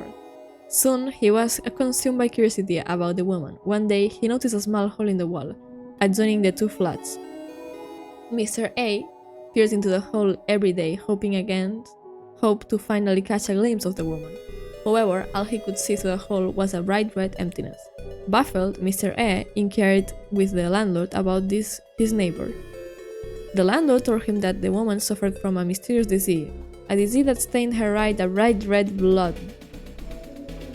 Soon, he was consumed by curiosity about the woman. One day, he noticed a small hole in the wall, adjoining the two flats. Mr. A peered into the hole every day, hoped to finally catch a glimpse of the woman. However, all he could see through the hole was a bright red emptiness. Baffled, Mr. A inquired with the landlord about his neighbor. The landlord told him that the woman suffered from a mysterious disease, a disease that stained her eye a bright red blood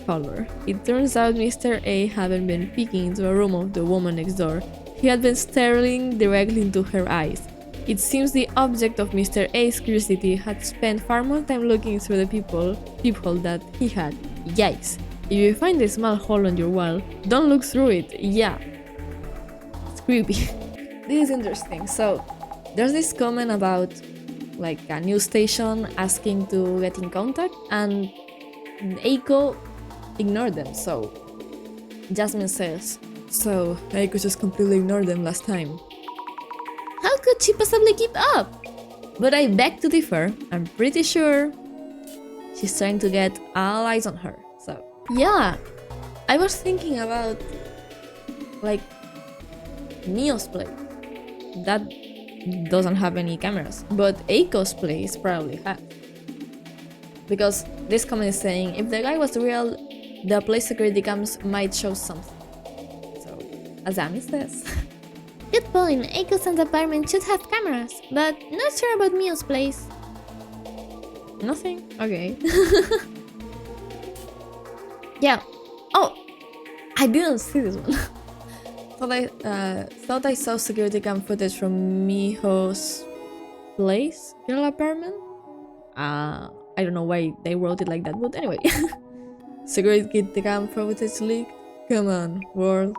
color. It turns out Mr. A hadn't been peeking into the room of the woman next door. He had been staring directly into her eyes. It seems the object of Mr. A's curiosity had spent far more time looking through the peephole that he had. Yikes! If you find a small hole on your wall, don't look through it. Yeah, it's creepy. This is interesting. So, there's this comment about like a news station asking to get in contact, and Eiko ignored them. So, Jasmine says, "So Eiko just completely ignored them last time. How could she possibly keep up?" But I beg to differ. I'm pretty sure she's trying to get all eyes on her. So, yeah. I was thinking about like Neo's place. That doesn't have any cameras, but Eiko's place probably has. Because this comment is saying if the guy was real, the place security cams might show something. So, Azami says. Good point. Eiko-san's apartment should have cameras, but not sure about Mio's place. Nothing? Okay. Yeah. Oh, I didn't see this one. Thought I saw security cam footage from Miho's place, girl apartment. I don't know why they wrote it like that, but anyway. Security cam footage leaked. Come on, world.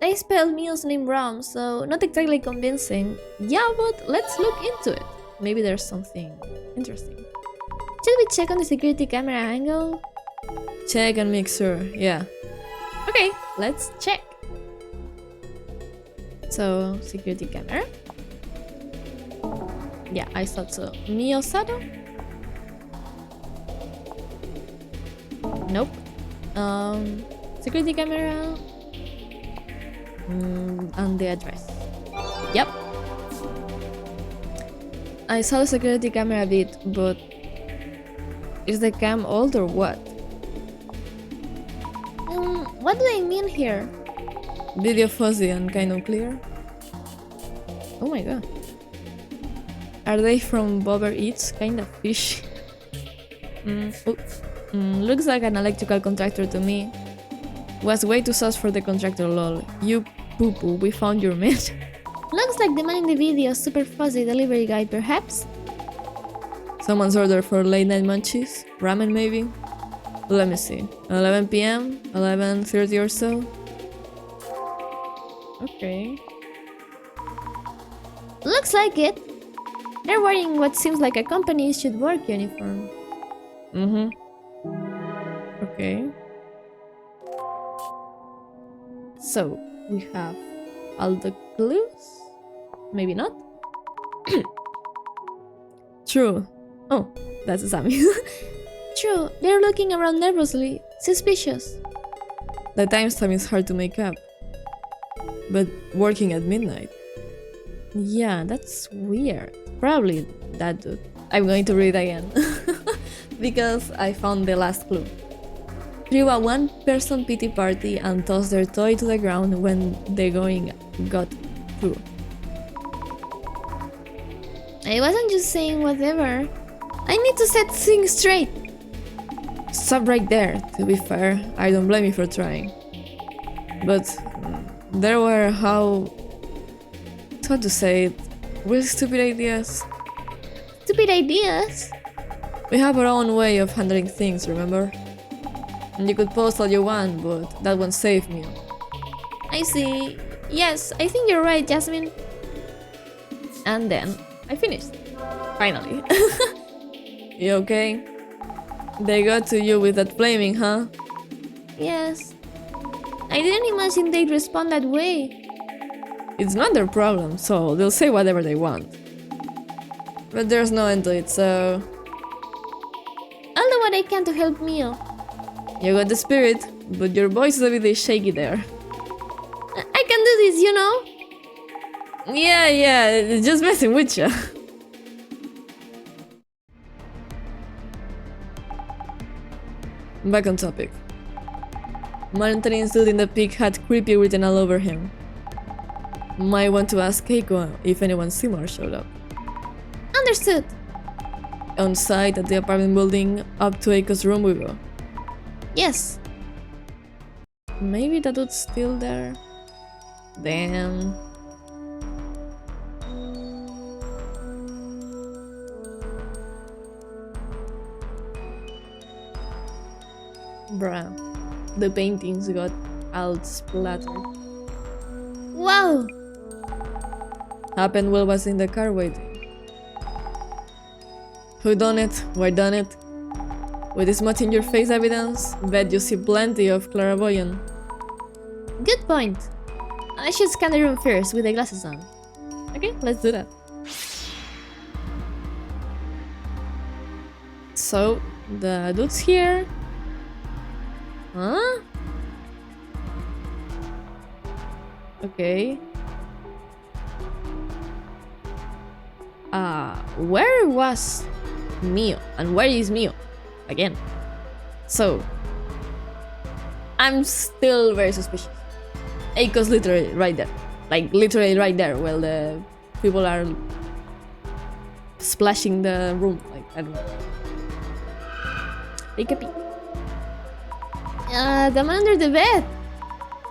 They spelled Mio's name wrong, so not exactly convincing. Yeah, but let's look into it. Maybe there's something interesting. Should we check on the security camera angle? Check and make sure, yeah. Okay, let's check. So, security camera. Yeah, I thought so. Mio Sato? Nope. Security camera. And the address. Yep. I saw the security camera a bit, but is the cam old or what? What do they mean here? Video fuzzy and kind of clear. Oh my god. Are they from Bobber Eats? Kind of fishy. Looks like an electrical contractor to me. Was way too sus for the contractor, lol. You poo-poo, we found your man. Looks like the man in the video, super fuzzy delivery guy, perhaps? Someone's order for late night munchies? Ramen maybe? Let me see. 11 PM? 11:30 or so? Okay. Looks like it. They're wearing what seems like a company-issued work uniform. Okay. So, we have all the clues? Maybe not? True. Oh, that's Sammy. True, they're looking around nervously. Suspicious. The timestamp is hard to make up. But working at midnight. Yeah, that's weird. Probably that dude. I'm going to read again. Because I found the last clue. Threw a one-person pity party and tossed their toy to the ground when the going got through. I wasn't just saying whatever. I need to set things straight. Stop right there. To be fair, I don't blame you for trying. But there were how to say it, really stupid ideas. Stupid ideas? We have our own way of handling things, remember? And you could post all you want, but that won't save me. I see. Yes, I think you're right, Jasmine. And then I finished. Finally. You okay? They got to you with that flaming, huh? Yes. I didn't imagine they'd respond that way. It's not their problem, so they'll say whatever they want. But there's no end to it, so... I'll do what I can to help Mio. You got the spirit, but your voice is a bit shaky there. I can do this, you know? Yeah, it's just messing with ya. Back on topic. Mandarin's dude in the peak had creepy written all over him. Might want to ask Keiko if anyone similar showed up. Understood. On site at the apartment building, up to Eiko's room we go. Yes. Maybe that dude's still there. Damn. Bruh. The paintings got all splattered. Wow. Happened while was in the car waiting. Who done it? Why done it? With this much in your face evidence, bet you see plenty of clairvoyant. Good point. I should scan the room first with the glasses on. Okay, let's do that. So, the dude's here. Huh? Okay. Where was Mio? And where is Mio? Again. So, I'm still very suspicious. Eiko's literally right there. Like, literally right there while the people are splashing the room. Like, I don't know. Take a peek. The man under the bed.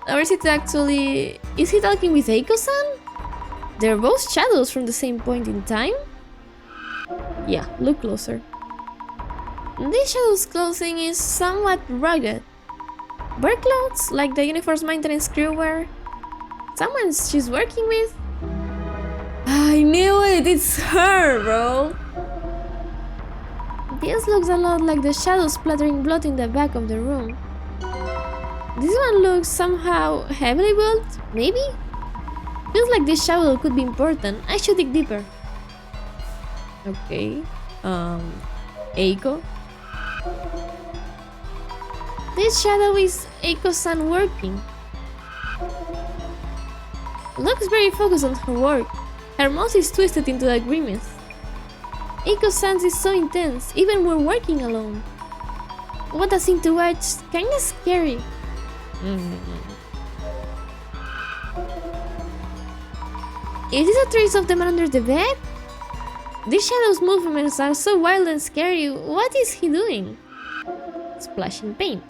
Or is it actually... Is he talking with Eiko-san? They're both shadows from the same point in time? Yeah, look closer. This shadow's clothing is somewhat rugged. Work clothes, like the uniform's maintenance crew wear. Someone she's working with? I knew it! It's her, bro! This looks a lot like the shadow splattering blood in the back of the room. This one looks somehow heavily built, maybe? Feels like this shadow could be important. I should dig deeper. Okay. Eiko? This shadow is Eiko-san working. Looks very focused on her work. Her mouth is twisted into a grimace. Eiko-san's is so intense, even when working alone. What a scene to watch, kinda scary. Is this a trace of the man under the bed? This shadow's movements are so wild and scary. What is he doing? Splashing paint.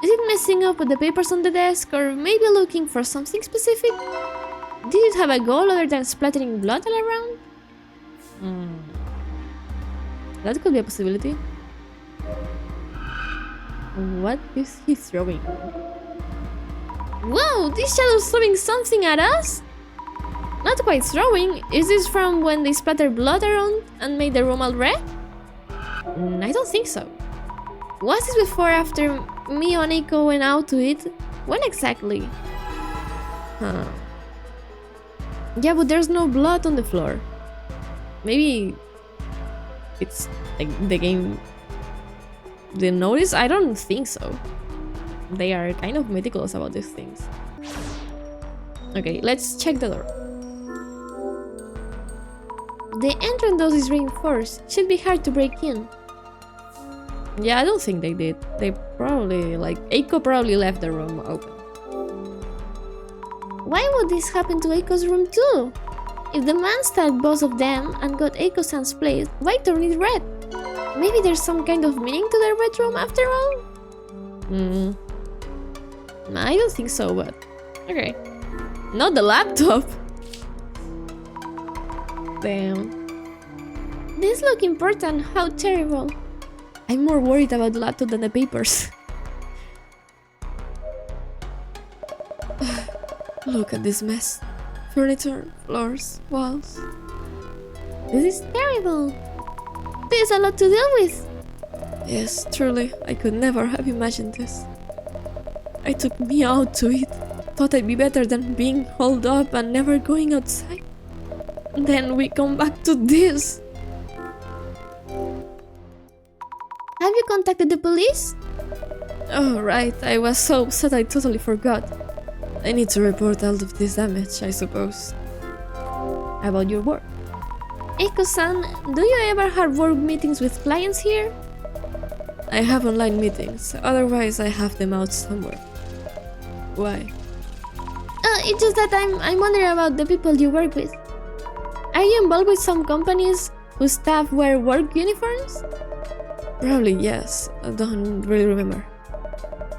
Is it messing up with the papers on the desk, or maybe looking for something specific? Did it have a goal other than splattering blood all around? That could be a possibility. What is he throwing? Whoa, this shadow's throwing something at us? Not quite throwing. Is this from when they splattered blood around and made the room all red? I don't think so. Was this before or after Mio and Eiko went out to eat? When exactly? Yeah, but there's no blood on the floor. Maybe it's like the game didn't notice? I don't think so. They are kind of meticulous about these things. Okay, let's check the door. The entrance door is reinforced. Should be hard to break in. Yeah, I don't think they did. They probably, like, Eiko probably left the room open. Why would this happen to Eiko's room too? If the man stabbed both of them and got Eiko-san's place, why turn it red? Maybe there's some kind of meaning to the red room after all? I don't think so, but... Okay. Not the laptop! Damn. These look important. How terrible. I'm more worried about the laptop than the papers. Look at this mess. Furniture, floors, walls. This is terrible. There's a lot to deal with. Yes, truly, I could never have imagined this. I took me out to eat. Thought I'd be better than being holed up and never going outside. Then we come back to this. Have you contacted the police? Oh, right, I was so upset I totally forgot. I need to report all of this damage, I suppose. About your work. Eiko-san, do you ever have work meetings with clients here? I have online meetings, otherwise I have them out somewhere. Why? It's just that I'm wondering about the people you work with. Are you involved with some companies whose staff wear work uniforms? Probably yes, I don't really remember.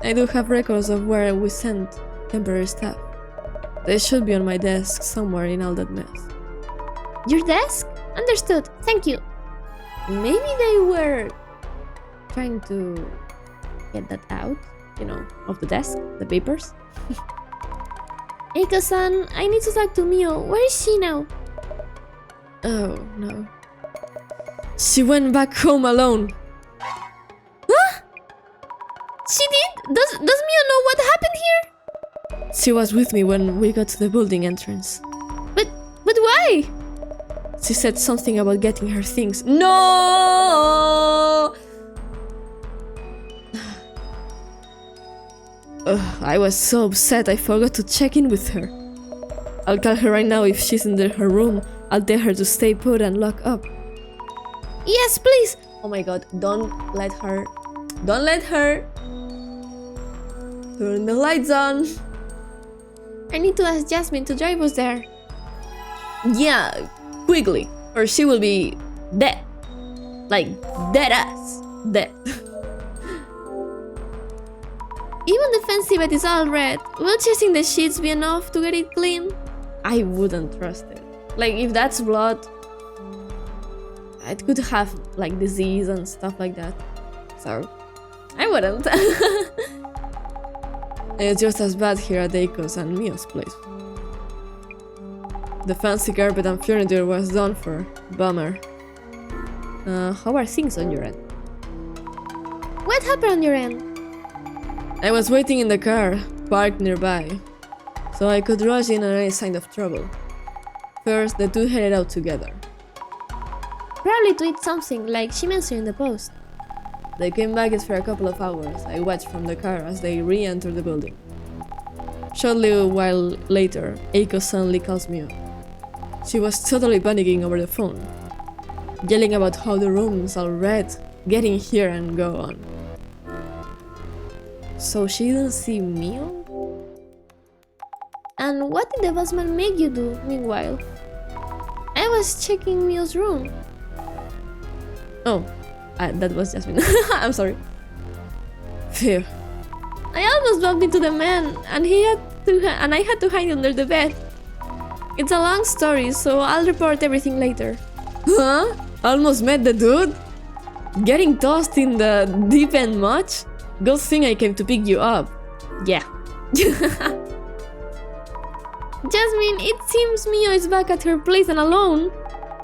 I do have records of where we sent temporary staff. They should be on my desk somewhere in all that mess. Your desk? Understood, thank you. Maybe they were trying to get that out, you know, of the desk, the papers. Eiko-san, I need to talk to Mio. Where is she now? Oh no. She went back home alone. Huh? She did? Does Mio know what happened here? She was with me when we got to the building entrance. But why? She said something about getting her things. No! I was so upset I forgot to check in with her. I'll call her right now. If she's in her room, I'll tell her to stay put and lock up. Yes, please! Oh my god, don't let her. Don't let her. Turn the lights on. I need to ask Jasmine to drive us there. Yeah, quickly, or she will be dead. Like, dead ass. Dead. Even the fancy bed is all red. Will chasing the sheets be enough to get it clean? I wouldn't trust it. Like, if that's blood, it could have, like, disease and stuff like that. So, I wouldn't. It's just as bad here at Eiko's and Mio's place. The fancy carpet and furniture was done for. Bummer. How are things on your end? What happened on your end? I was waiting in the car, parked nearby, so I could rush in on any sign of trouble. First, the two headed out together. Probably to eat something, like she mentioned in the post. They came back for a couple of hours. I watched from the car as they re-entered the building. Shortly a while later, Eiko suddenly calls me up. She was totally panicking over the phone, yelling about how the room's all red, getting here and go on. So she didn't see Mio? And what did the bossman make you do, meanwhile? I was checking Mio's room. Oh, that was Jasmine. I'm sorry. Phew. I almost bumped into the man, and I had to hide under the bed. It's a long story, so I'll report everything later. Huh? Almost met the dude? Getting tossed in the deep end much? Good thing I came to pick you up. Yeah. Jasmine, it seems Mio is back at her place and alone.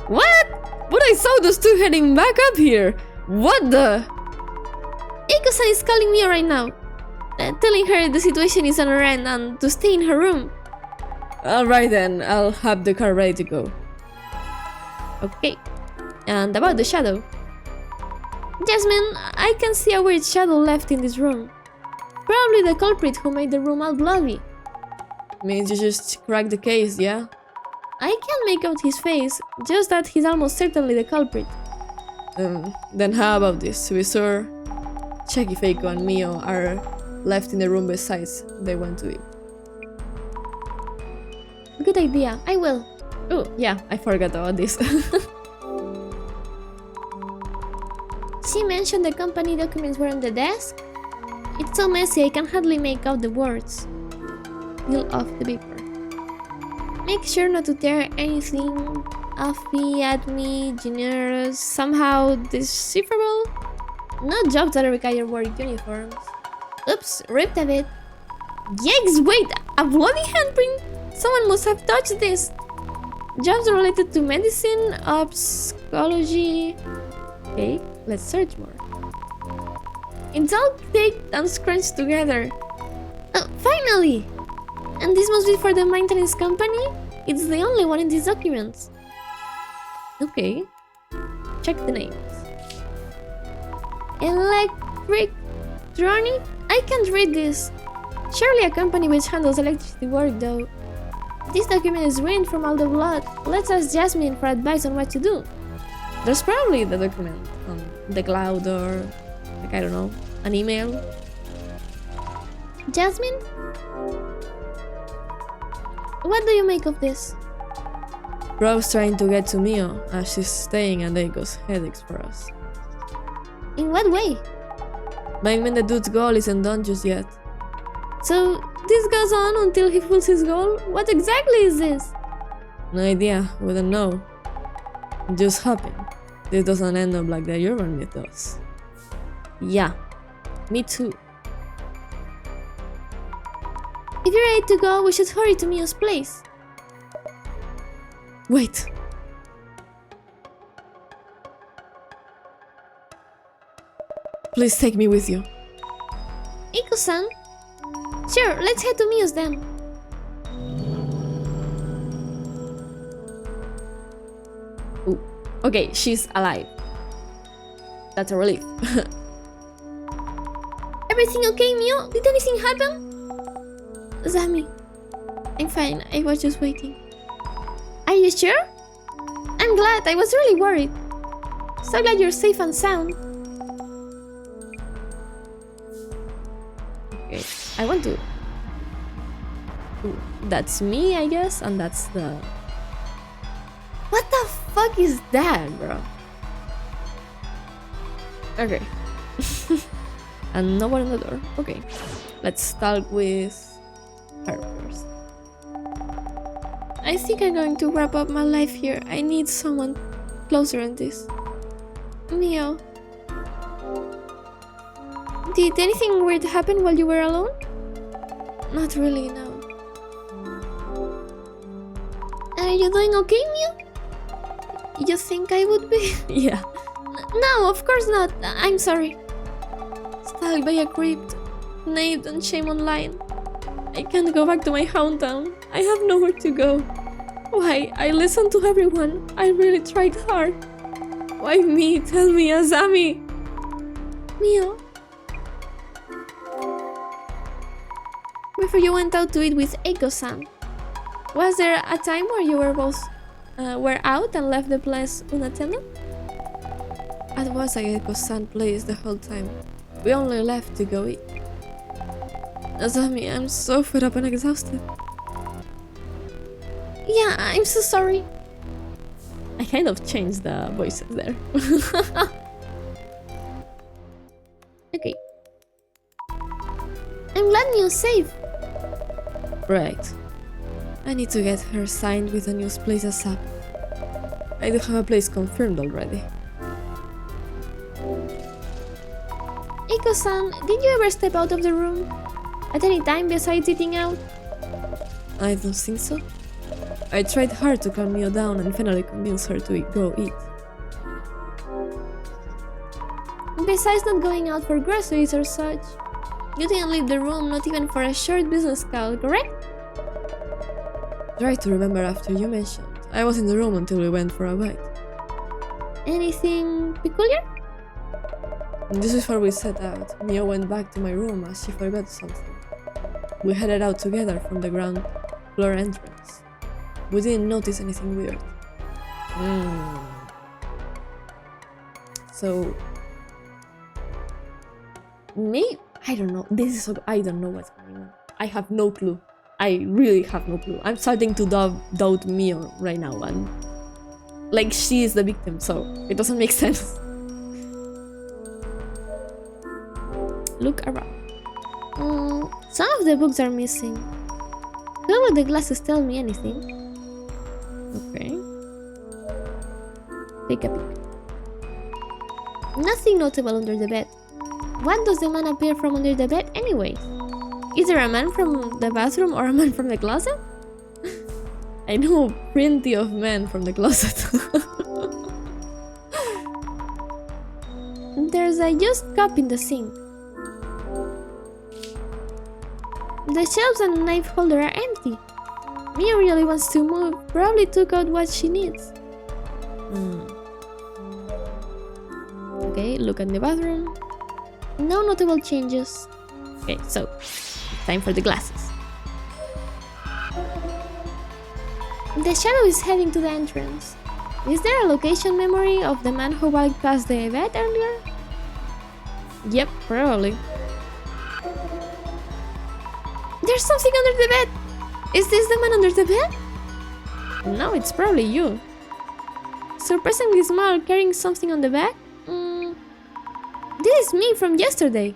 What? But I saw those two heading back up here. What the? Eiko-san is calling Mio right now, telling her the situation is on her end and to stay in her room. Alright then, I'll have the car ready to go. Okay. And about the shadow. Jasmine, I can see a weird shadow left in this room. Probably the culprit who made the room all bloody. Means you just cracked the case, yeah? I can't make out his face, just that he's almost certainly the culprit. Then how about this? To be sure, check if Eiko and Mio are left in the room besides they went to eat. Good idea, I will. Oh, yeah, I forgot about this. She mentioned the company documents were on the desk. It's so messy I can hardly make out the words. Peel off the paper. Make sure not to tear anything Affy, Admi, generous, somehow decipherable. Not jobs that require work uniforms. Oops, ripped a bit. Yikes, wait, a bloody handprint? Someone must have touched this. Jobs related to medicine, psychology. Okay, let's search more. It's all taped and scrunched together. Finally! And this must be for the maintenance company? It's the only one in these documents. Okay. Check the names. Electronic? I can't read this. Surely a company which handles electricity work, though. This document is ruined from all the blood. Let's ask Jasmine for advice on what to do. There's probably the document on the cloud or, like, I don't know, an email. Jasmine? What do you make of this? Bro's trying to get to Mio as she's staying at Eiko's headaches for us. In what way? I mean, the dude's goal isn't done just yet. So, this goes on until he fulfills his goal? What exactly is this? No idea, we don't know. It just happened. This doesn't end up like the urban myth does. Yeah, me too. If you're ready to go, we should hurry to Mio's place. Wait! Please take me with you. Iko-san? Sure, let's head to Mio's then. Ooh. Okay, she's alive. That's a relief. Everything okay, Mio? Did anything happen? Zami, I'm fine. I was just waiting. Are you sure? I'm glad. I was really worried. So glad you're safe and sound. Okay, I want to... Ooh, that's me, I guess, and that's the... What the fuck is that, bro? Okay. And no one in the door. Okay. Let's talk with her first. I think I'm going to wrap up my life here. I need someone closer than this. Mio. Did anything weird happen while you were alone? Not really, no. Are you doing okay, Mio? You think I would be? Yeah. No, of course not. I'm sorry. Stalked by a creep, named and shame online. I can't go back to my hometown. I have nowhere to go. Why? I listened to everyone. I really tried hard. Why me? Tell me, Azami. Mio. Before you went out to eat with Eiko-san, was there a time where you were both were out and left the place unattended? It was at Eiko-san place the whole time. We only left to go eat. Azami, I'm so fed up and exhausted. Yeah, I'm so sorry. I kind of changed the voices there. Okay. I'm glad Mio's safe. Right. I need to get her signed with a new place ASAP. I do have a place confirmed already. Eiko-san, did you ever step out of the room? At any time besides eating out? I don't think so. I tried hard to calm Mio down and finally convince her to go eat. Besides not going out for groceries or such, you didn't leave the room not even for a short business call, correct? Try to remember after you mentioned. I was in the room until we went for a bite. Anything peculiar? Just before we set out, Mio went back to my room as she forgot something. We headed out together from the ground floor entrance. We didn't notice anything weird. So... me? I don't know. This is so... I don't know what's going on. I have no clue. I really have no clue. I'm starting to doubt Mio right now, and... like, she is the victim, so it doesn't make sense. Look around. Some of the books are missing. How would the glasses tell me anything? Okay. Take a peek. Nothing notable under the bed. What does the man appear from under the bed anyway? Is there a man from the bathroom or a man from the closet? I know plenty of men from the closet. There's a used cup in the sink. The shelves and knife holder are empty. Mia really wants to move, probably took out what she needs. Okay, look at the bathroom. No notable changes. Okay, so time for the glasses. The shadow is heading to the entrance. Is there a location memory of the man who walked past the bed earlier? Yep, probably. There's something under the bed! Is this the man under the bed? No, it's probably you. Surprisingly small, carrying something on the back? This is me from yesterday.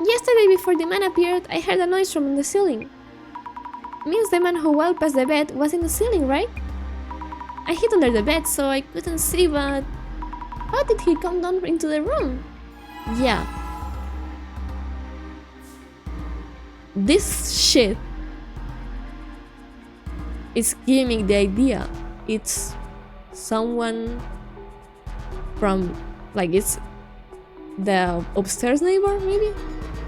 Yesterday, before the man appeared, I heard a noise from the ceiling. Means the man who walked past the bed was in the ceiling, right? I hid under the bed, so I couldn't see, but... How did he come down into the room? Yeah. This shit is giving me the idea it's someone from, like, it's the upstairs neighbor, maybe?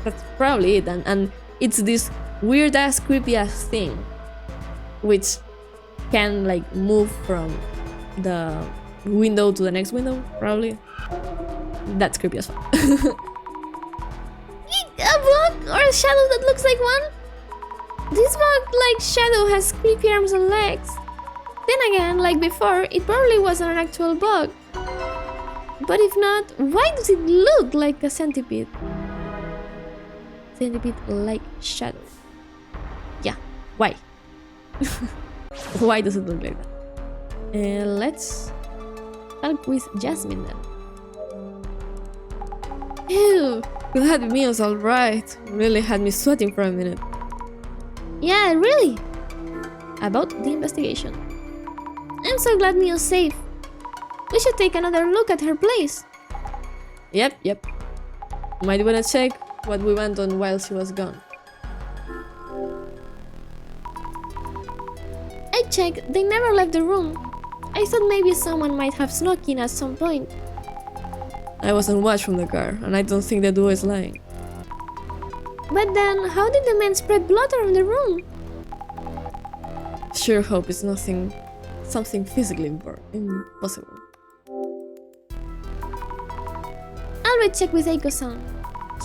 That's probably it, and it's this weird ass creepy ass thing which can like move from the window to the next window, probably. That's creepy as fuck. A bug or a shadow that looks like one? This bug-like shadow has creepy arms and legs. Then again, like before, it probably wasn't an actual bug. But if not, why does it look like a centipede? Centipede-like shadow. Yeah, why? Why does it look like that? Let's talk with Jasmine then. Ew, glad Mio's alright. Really had me sweating for a minute. Yeah, really? About the investigation. I'm so glad Mio's safe. We should take another look at her place. Yep. Might wanna check what we went on while she was gone. I checked, they never left the room. I thought maybe someone might have snuck in at some point. I was on watch from the car, and I don't think the duo is lying. But then, how did the man spread blood around the room? Sure hope it's something physically impossible. I'll check with Eiko-san.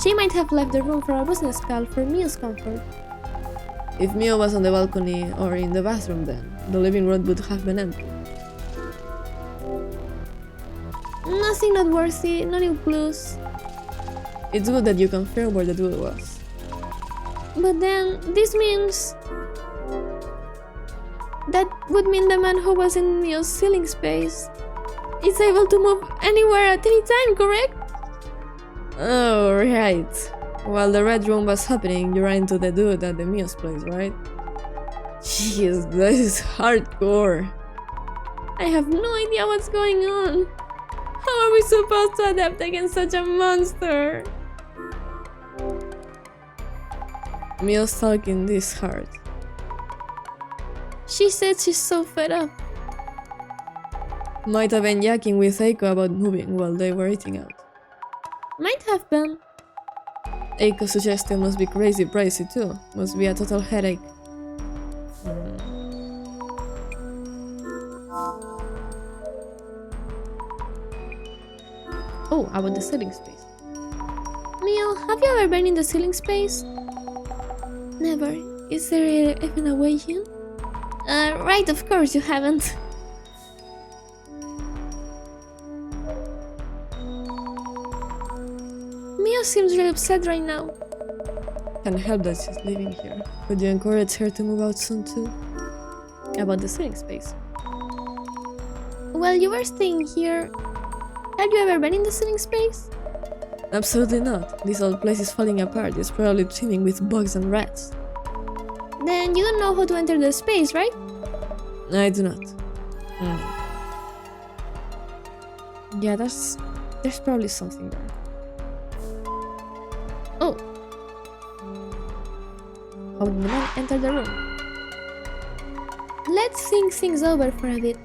She might have left the room for a business call for Mio's comfort. If Mio was on the balcony or in the bathroom then, the living room would have been empty. Nothing noteworthy, no new clues. It's good that you confirm where the duel was. But then, this means... That would mean the man who was in Mio's ceiling space is able to move anywhere at any time, correct? Oh, right. While the red room was happening, you ran into the dude at the Mio's place, right? Jeez, this is hardcore. I have no idea what's going on. How are we supposed to adapt against such a monster? Mio's talking this hard. She said she's so fed up. Might have been yakking with Eiko about moving while they were eating out. Might have been. Eiko's suggestion must be crazy pricey too. Must be a total headache. Oh, about the ceiling space. Mio, have you ever been in the ceiling space? Never. Is there even a way in? Right, of course you haven't. Mio seems really upset right now. Can't help that she's living here. Could you encourage her to move out soon too? About the ceiling space. While you were staying here, have you ever been in the ceiling space? Absolutely not. This old place is falling apart. It's probably teeming with bugs and rats. Then you don't know how to enter the space, right? I do not. Yeah, there's probably something there. Oh! How did the man enter the room? Let's think things over for a bit.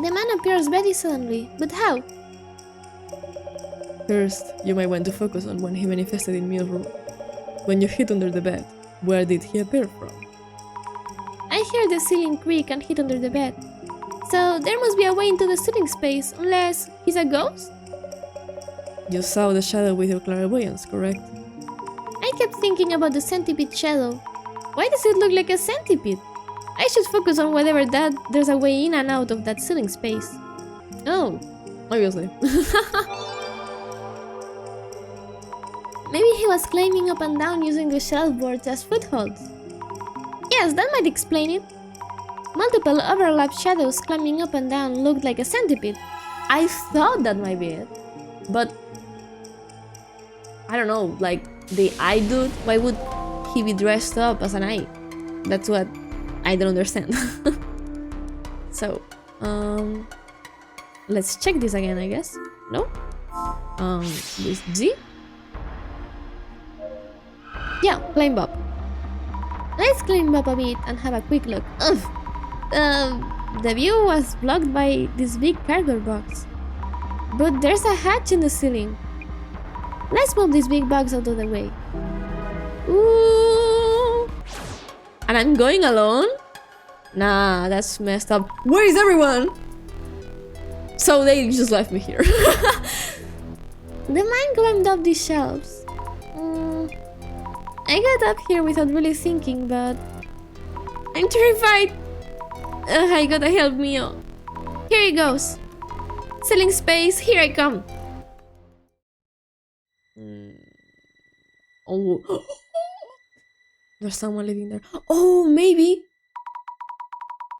The man appears very suddenly, but how? First, you might want to focus on when he manifested in Mio's room. When you hid under the bed, where did he appear from? I hear the ceiling creak and hit under the bed. So there must be a way into the ceiling space, unless he's a ghost? You saw the shadow with your clairvoyance, correct? I kept thinking about the centipede shadow. Why does it look like a centipede? I should focus on whatever that there's a way in and out of that ceiling space. Oh, obviously. Maybe he was climbing up and down using the shelf boards as footholds. Yes, that might explain it. Multiple overlapped shadows climbing up and down looked like a centipede. I thought that might be it, but I don't know, like the eye dude, why would he be dressed up as an eye? That's what I don't understand. So, let's check this again, I guess. No? This G? Yeah, climb up. Let's climb up a bit and have a quick look. Ugh. The view was blocked by this big cardboard box. But there's a hatch in the ceiling. Let's move this big box out of the way. Ooh. And I'm going alone? Nah, that's messed up. Where is everyone? So they just left me here. The man climbed up these shelves. I got up here without really thinking, but I'm terrified. I gotta help Mio. Here he goes. Ceiling space, here I come. Oh, there's someone living there. Oh, maybe.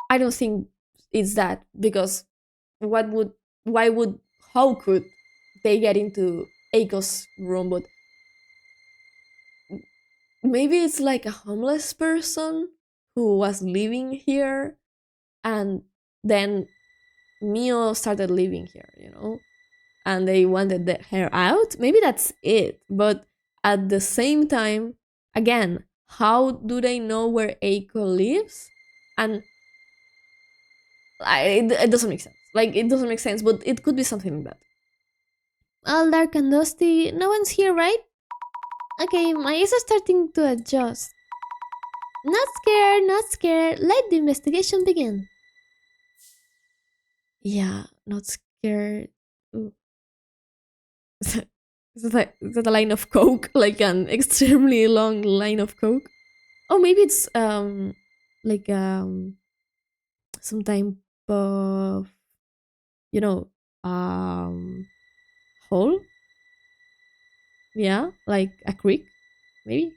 I don't think it's that, because how could they get into Aiko's room? But maybe it's like a homeless person who was living here, and then Mio started living here, and they wanted her out. Maybe that's it. But at the same time, again, how do they know where Eiko lives? And it doesn't make sense. Like, it doesn't make sense, but it could be something like that. All dark and dusty. No one's here, right? Okay, my eyes are starting to adjust. Not scared, not scared. Let the investigation begin. Yeah, not scared. Ooh. Is that a line of coke? Like an extremely long line of coke? Oh, maybe it's like some type of hole. Yeah, like a creek, maybe.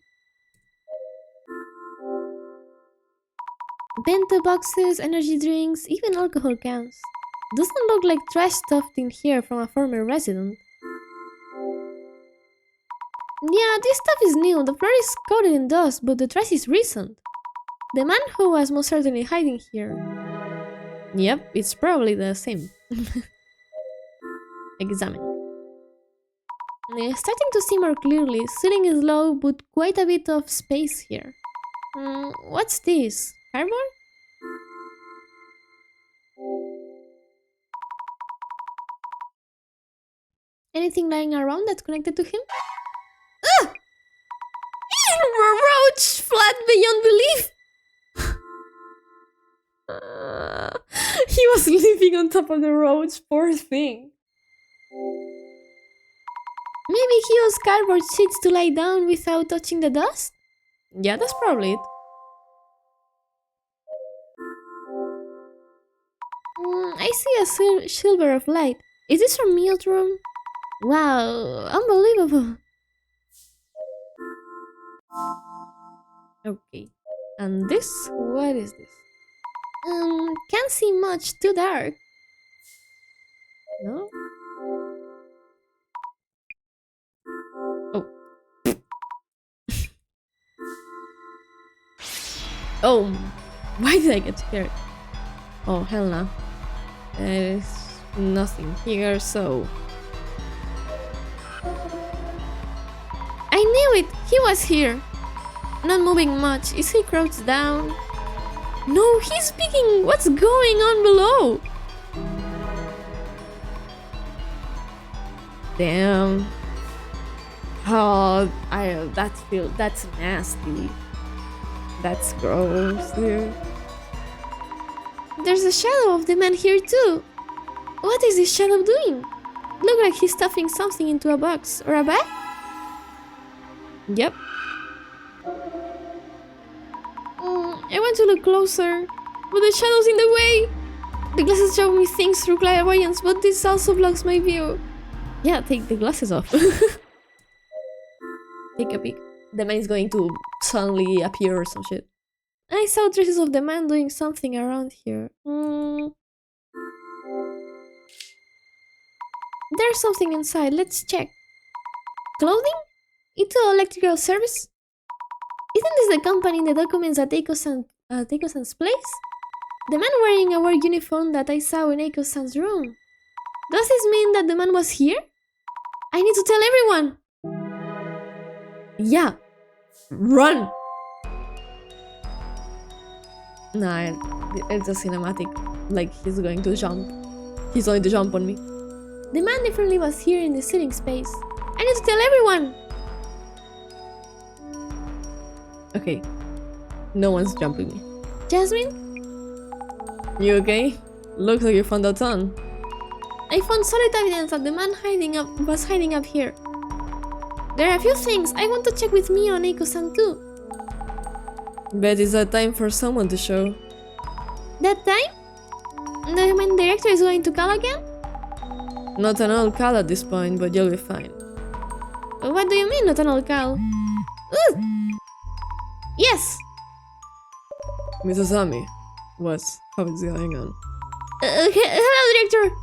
Bento boxes, energy drinks, even alcohol cans. Doesn't look like trash stuffed in here from a former resident. Yeah, this stuff is new. The floor is coated in dust, but the trash is recent. The man who was most certainly hiding here. Yep, it's probably the same. Examine. Starting to see more clearly. Ceiling is low, but quite a bit of space here. What's this? Cardboard? Anything lying around that's connected to him? Ah! Roach flat beyond belief. He was living on top of the roach, poor thing. Maybe he used cardboard sheets to lie down without touching the dust? Yeah, that's probably it. I see a silver of light. Is this from Mio's room? Wow, unbelievable. Okay. And this? What is this? Can't see much, too dark. No? Oh. Oh. Why did I get scared? Oh, hell no. There's nothing here, so... I knew it! He was here! Not moving much. Is he crouched down? No, he's speaking! What's going on below? Damn. Oh, that's nasty. That's gross, dude. There's a shadow of the man here too. What is this shadow doing? Look like he's stuffing something into a box or a bag? Yep. I want to look closer, but the shadow's in the way. The glasses show me things through clairvoyance, but this also blocks my view. Yeah, take the glasses off. Take a peek. The man is going to suddenly appear or some shit. I saw traces of the man doing something around here. There's something inside. Let's check. Clothing? Into electrical service? Isn't this the company in the documents at Eiko-san's place? The man wearing a work uniform that I saw in Eiko-san's room. Does this mean that the man was here? I need to tell everyone! Yeah! Run! Nah, it's a cinematic. Like, he's going to jump. He's going to jump on me. The man definitely was here in the sitting space. I need to tell everyone! Okay. No one's jumping me. Jasmine? You okay? Looks like you found a ton. I found solid evidence that the man was hiding up here. There are a few things I want to check with Mio and Eiko-san too. Bet it's that time for someone to show. That time? The main director is going to call again? Not an old call at this point, but you'll be fine. What do you mean, not an old call? Ooh! Yes! Mrs. Ami, how is it going on? Hello, director!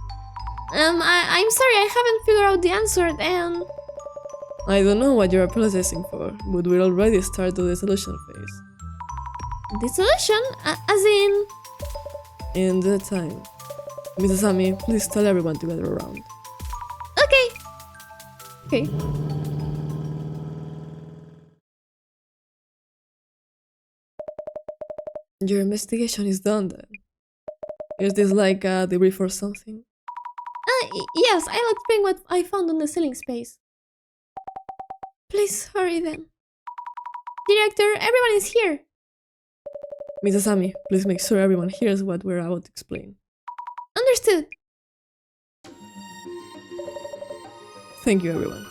I'm sorry, I haven't figured out the answer, and... I don't know what you're apologizing for, but we're already started the dissolution phase. Dissolution? As in... In the time. Mrs. Ami, please tell everyone to gather around. Okay. Okay. Your investigation is done then. Is this like a debrief or something? Yes, I'll explain what I found on the ceiling space. Please hurry then. Director, everyone is here. Mrs. Ami, please make sure everyone hears what we're about to explain. Understood. Thank you, everyone.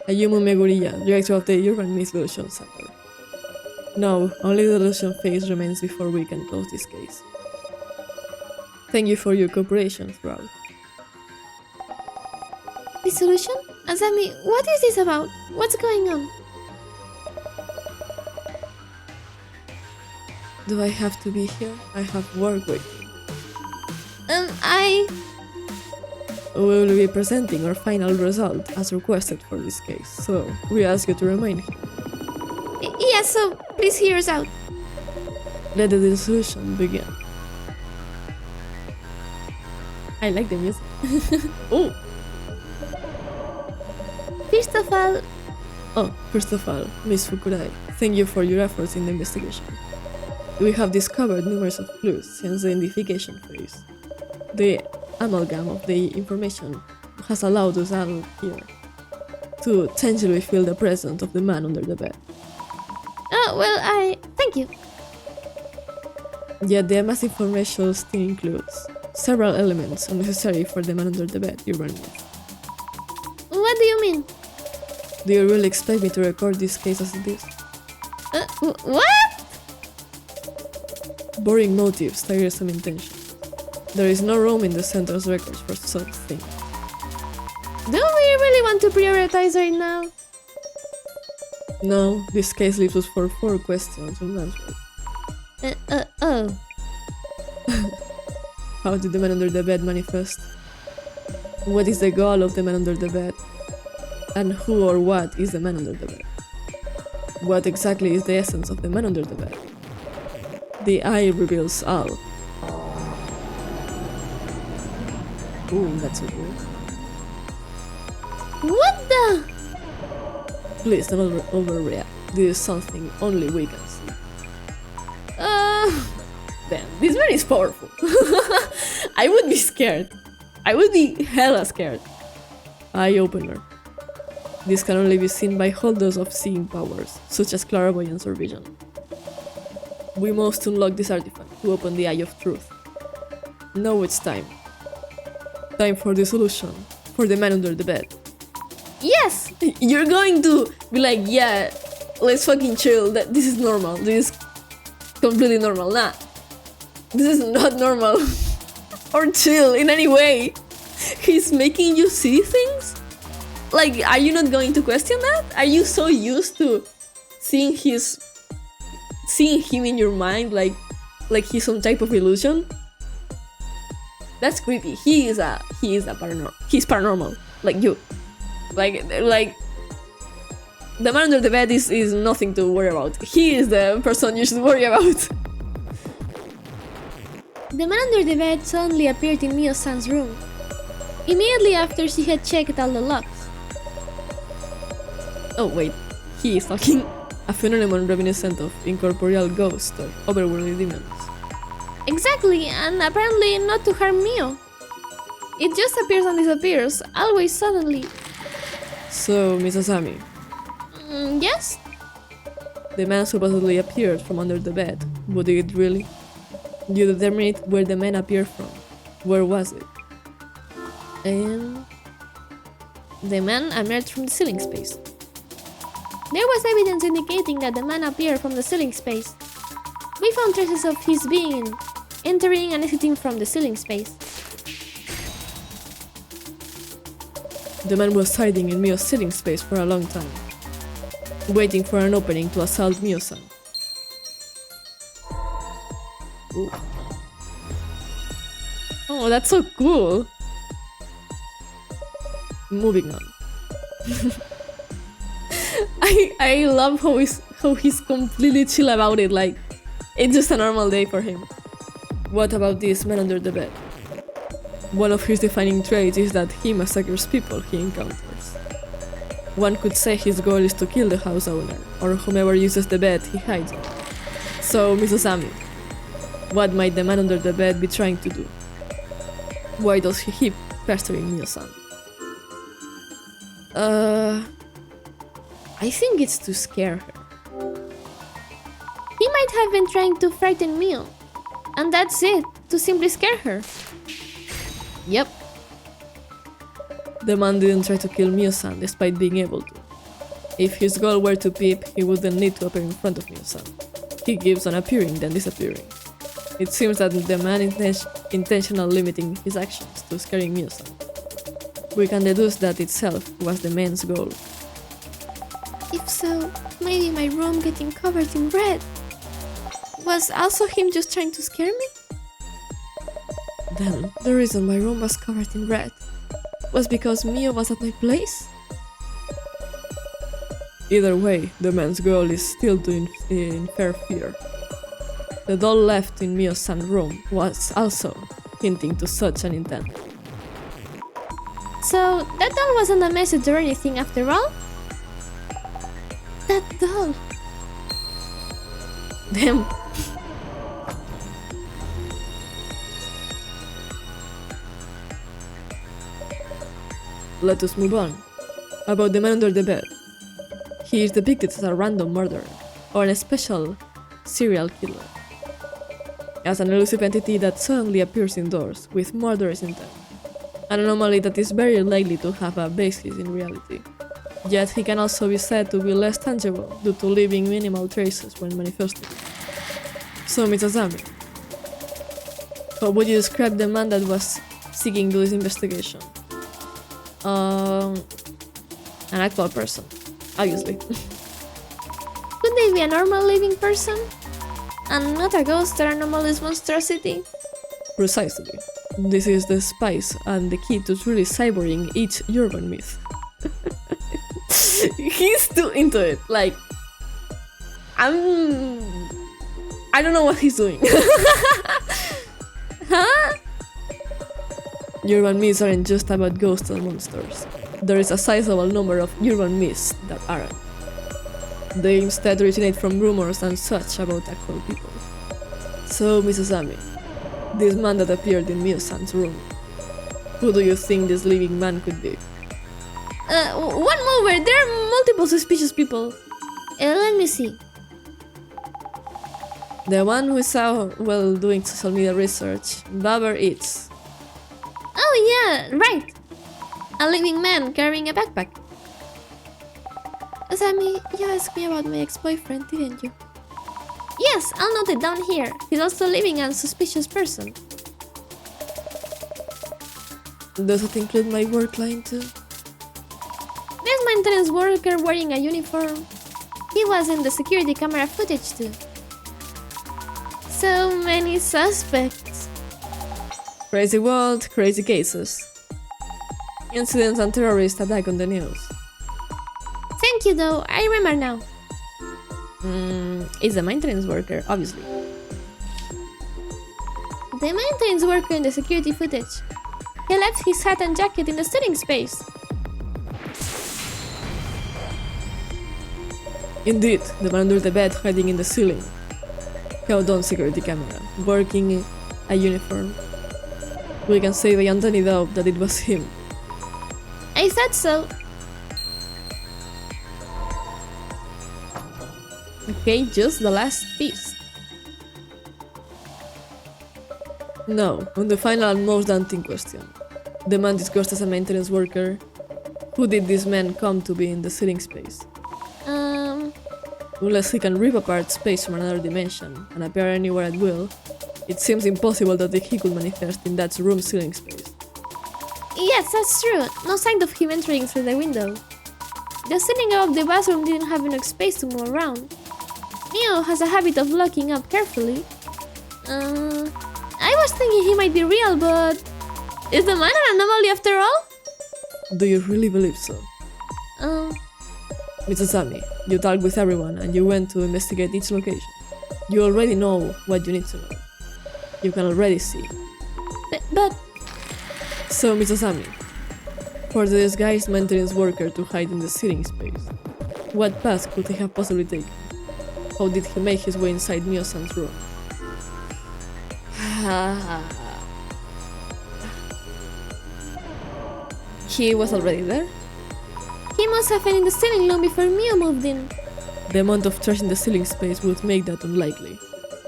Ayumu Meguriya, Director of the Urban MYTH Dissollution Center. Now, only the dissolution phase remains before we can close this case. Thank you for your cooperation throughout. Dissolution? Azami, what is this about? What's going on? Do I have to be here? I have work waiting. We will be presenting our final result as requested for this case, so we ask you to remain here. Yes, so please hear us out. Let the dissolution begin. I like the music. Oh! First of all, Miss Fukurai, thank you for your efforts in the investigation. We have discovered numerous of clues since the identification phase. The amalgam of the information has allowed us all here to tangibly feel the presence of the man under the bed. Thank you. Yet the mass information still includes several elements unnecessary for the man under the bed you run with. What do you mean? Do you really expect me to record this case as it is? What? Boring motives, tiresome intentions. There is no room in the center's records for such things. Do we really want to prioritize right now? No, this case leaves us for 4 questions unanswered. How did the man under the bed manifest? What is the goal of the man under the bed? And who or what is the man under the bed? What exactly is the essence of the man under the bed? The eye reveals all. Ooh, that's so cool. What the? Please don't overreact. This is something only we can see. Damn, this man is powerful. I would be scared. I would be hella scared. Eye opener. This can only be seen by holders of seeing powers, such as clairvoyance or vision. We must unlock this artifact to open the Eye of Truth. Now it's time. Time for dissolution, for the man under the bed. Yes! You're going to be like, yeah, let's fucking chill, this is normal, this is completely normal. Nah, this is not normal or chill in any way. He's making you see things? Like, are you not going to question that? Are you so used to seeing him in your mind like he's some type of illusion? That's creepy. He's paranormal. He's paranormal, like you. Like the man under the bed is nothing to worry about. He is the person you should worry about. The man under the bed suddenly appeared in Mio-san's room, immediately after she had checked all the locks. Oh wait, he is talking. A phenomenon reminiscent of incorporeal ghosts or overworldly demons. Exactly, and apparently not to harm Mio. It just appears and disappears, always suddenly. So, Miss Asami, Yes? the man supposedly appeared from under the bed. But did it really? You determined where the man appeared from. Where was it? The man emerged from the ceiling space. There was evidence indicating that the man appeared from the ceiling space. We found traces of his being entering and exiting from the ceiling space. The man was hiding in Mio's sitting space for a long time, waiting for an opening to assault Mio-san. Ooh. Oh, that's so cool! Moving on. I love how he's completely chill about it, like it's just a normal day for him. What about this man under the bed? One of his defining traits is that he massacres people he encounters. One could say his goal is to kill the house owner, or whomever uses the bed he hides in. So, Miss Asami, what might the man under the bed be trying to do? Why does he keep pestering Mio-san? I think it's to scare her. He might have been trying to frighten Mio, and that's it, to simply scare her. Yep. The man didn't try to kill Mio-san despite being able to. If his goal were to peep, he wouldn't need to appear in front of Mio-san. He keeps on appearing, then disappearing. It seems that the man is intentionally limiting his actions to scaring Mio-san. We can deduce that itself was the man's goal. If so, maybe my room getting covered in red was also him just trying to scare me? Then, the reason my room was covered in red was because Mio was at my place? Either way, the man's goal is still to infer fear. The doll left in Mio-san's room was also hinting to such an intent. So, that doll wasn't a message or anything after all? That doll! Damn. Let us move on. About the man under the bed. He is depicted as a random murderer, or an special serial killer. As an elusive entity that suddenly appears indoors with murderous intent. An anomaly that is very likely to have a basis in reality. Yet he can also be said to be less tangible due to leaving minimal traces when manifesting. So, Miss Asami, how would you describe the man that was seeking this investigation? An actual person, obviously. Could they be a normal living person? And not a ghost or anomalous monstrosity? Precisely. This is the spice and the key to truly cyboring each urban myth. He's too into it, like... I don't know what he's doing. Huh? Urban myths aren't just about ghosts and monsters. There is a sizable number of urban myths that aren't. They instead originate from rumors and such about actual people. So, Mrs. Ami, this man that appeared in Mio-san's room, who do you think this living man could be? One moment, there are multiple suspicious people. Let me see. The one we saw while doing social media research, Baber Eats. Oh yeah, right. A living man carrying a backpack. Sammy, you asked me about my ex-boyfriend, didn't you? Yes, I'll note it down here. He's also living a suspicious person. Does it include my work line too? There's maintenance worker wearing a uniform. He was in the security camera footage too. So many suspects. Crazy world, crazy cases. Incidents and terrorist attack on the news. Thank you though, I remember now. It's a maintenance worker, obviously. The maintenance worker in the security footage. He left his hat and jacket in the sitting space. Indeed, the man under the bed hiding in the ceiling. Held on security camera, working a uniform. We can say beyond any doubt that it was him. I thought so. Okay, just the last piece. Now, on the final and most daunting question. The man discussed as a maintenance worker. Who did this man come to be in the ceiling space? Unless he can rip apart space from another dimension and appear anywhere at will, it seems impossible that he could manifest in that room ceiling space. Yes, that's true. No sign of him entering through the window. The ceiling above the bathroom didn't have enough space to move around. Neo has a habit of locking up carefully. I was thinking he might be real, but... Is the man an anomaly after all? Do you really believe so? Mrs. Ami, you talked with everyone and you went to investigate each location. You already know what you need to know. You can already see. But... So, Mrs. Ami, for the disguised maintenance worker to hide in the ceiling space, what path could he have possibly taken? How did he make his way inside Mio-san's room? He was already there? He must have been in the ceiling long before Mio moved in. The amount of trash in the ceiling space would make that unlikely.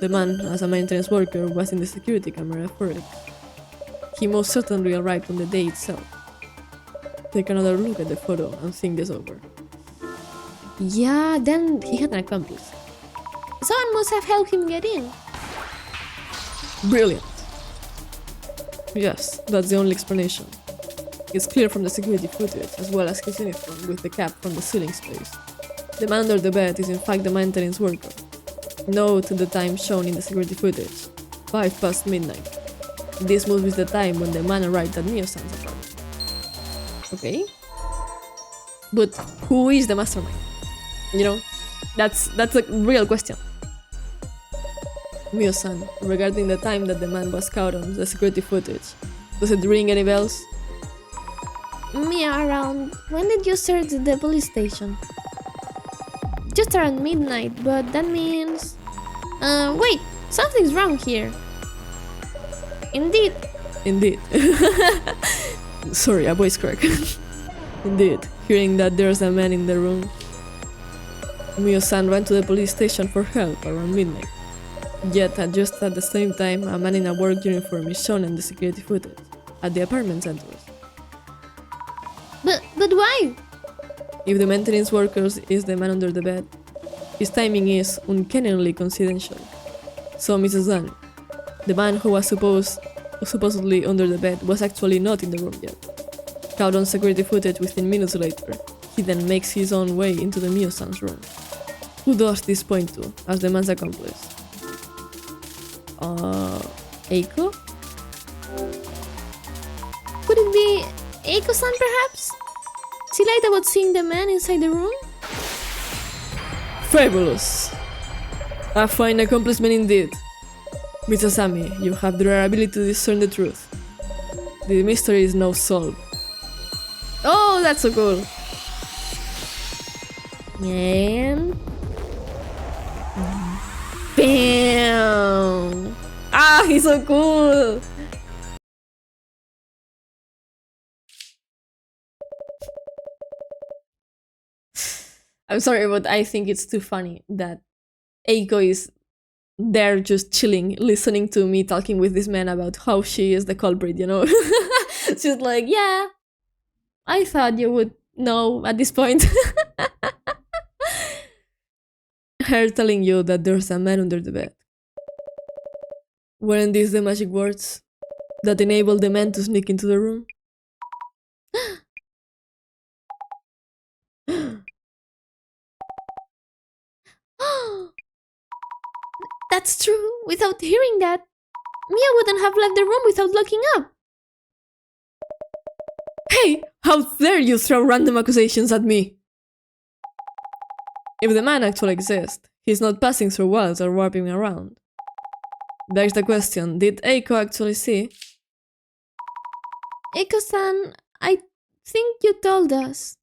The man, as a maintenance worker, was in the security camera for it. He most certainly arrived on the day itself. Take another look at the photo and think this over. Yeah, then he had an accomplice. Someone must have helped him get in. Brilliant! Yes, that's the only explanation. It's clear from the security footage, as well as his uniform with the cap from the ceiling space. The man under the bed is in fact the maintenance worker. Note the time shown in the security footage, 5 past midnight. This must be the time when the man arrived at Mio-san's apartment. Okay? But who is the mastermind? You know, that's a real question. Mio-san, regarding the time that the man was caught on the security footage, does it ring any bells? Mia, around... When did you search the police station? Just around midnight, but that means... wait! Something's wrong here. Indeed. Indeed. Sorry, a voice crack. Indeed, hearing that there's a man in the room, Mio-san ran to the police station for help around midnight. Yet, just at the same time, a man in a work uniform is shown in the security footage, at the apartment centers. But why? If the maintenance worker is the man under the bed, his timing is uncannily coincidental. So Mrs. Zhang, the man who was supposedly under the bed, was actually not in the room yet. Caught on security footage within minutes later, he then makes his own way into the Mio-san's room. Who does this point to as the man's accomplice? Eiko? Could it be Eiko-san perhaps? She lied about seeing the man inside the room? Fabulous! A fine accomplishment indeed. Mrs. Ami, you have the rare ability to discern the truth. The mystery is now solved. Oh, that's so cool. And... Bam! Ah, he's so cool! I'm sorry, but I think it's too funny that Eiko is there just chilling, listening to me talking with this man about how she is the culprit, you know? She's like, yeah, I thought you would know at this point. Her telling you that there's a man under the bed. Weren't these the magic words that enabled the man to sneak into the room? That's true. Without hearing that, Mia wouldn't have left the room without looking up. Hey, how dare you throw random accusations at me? If the man actually exists, he's not passing through walls or warping around. There's the question, did Eiko actually see? Eiko-san, I think you told us.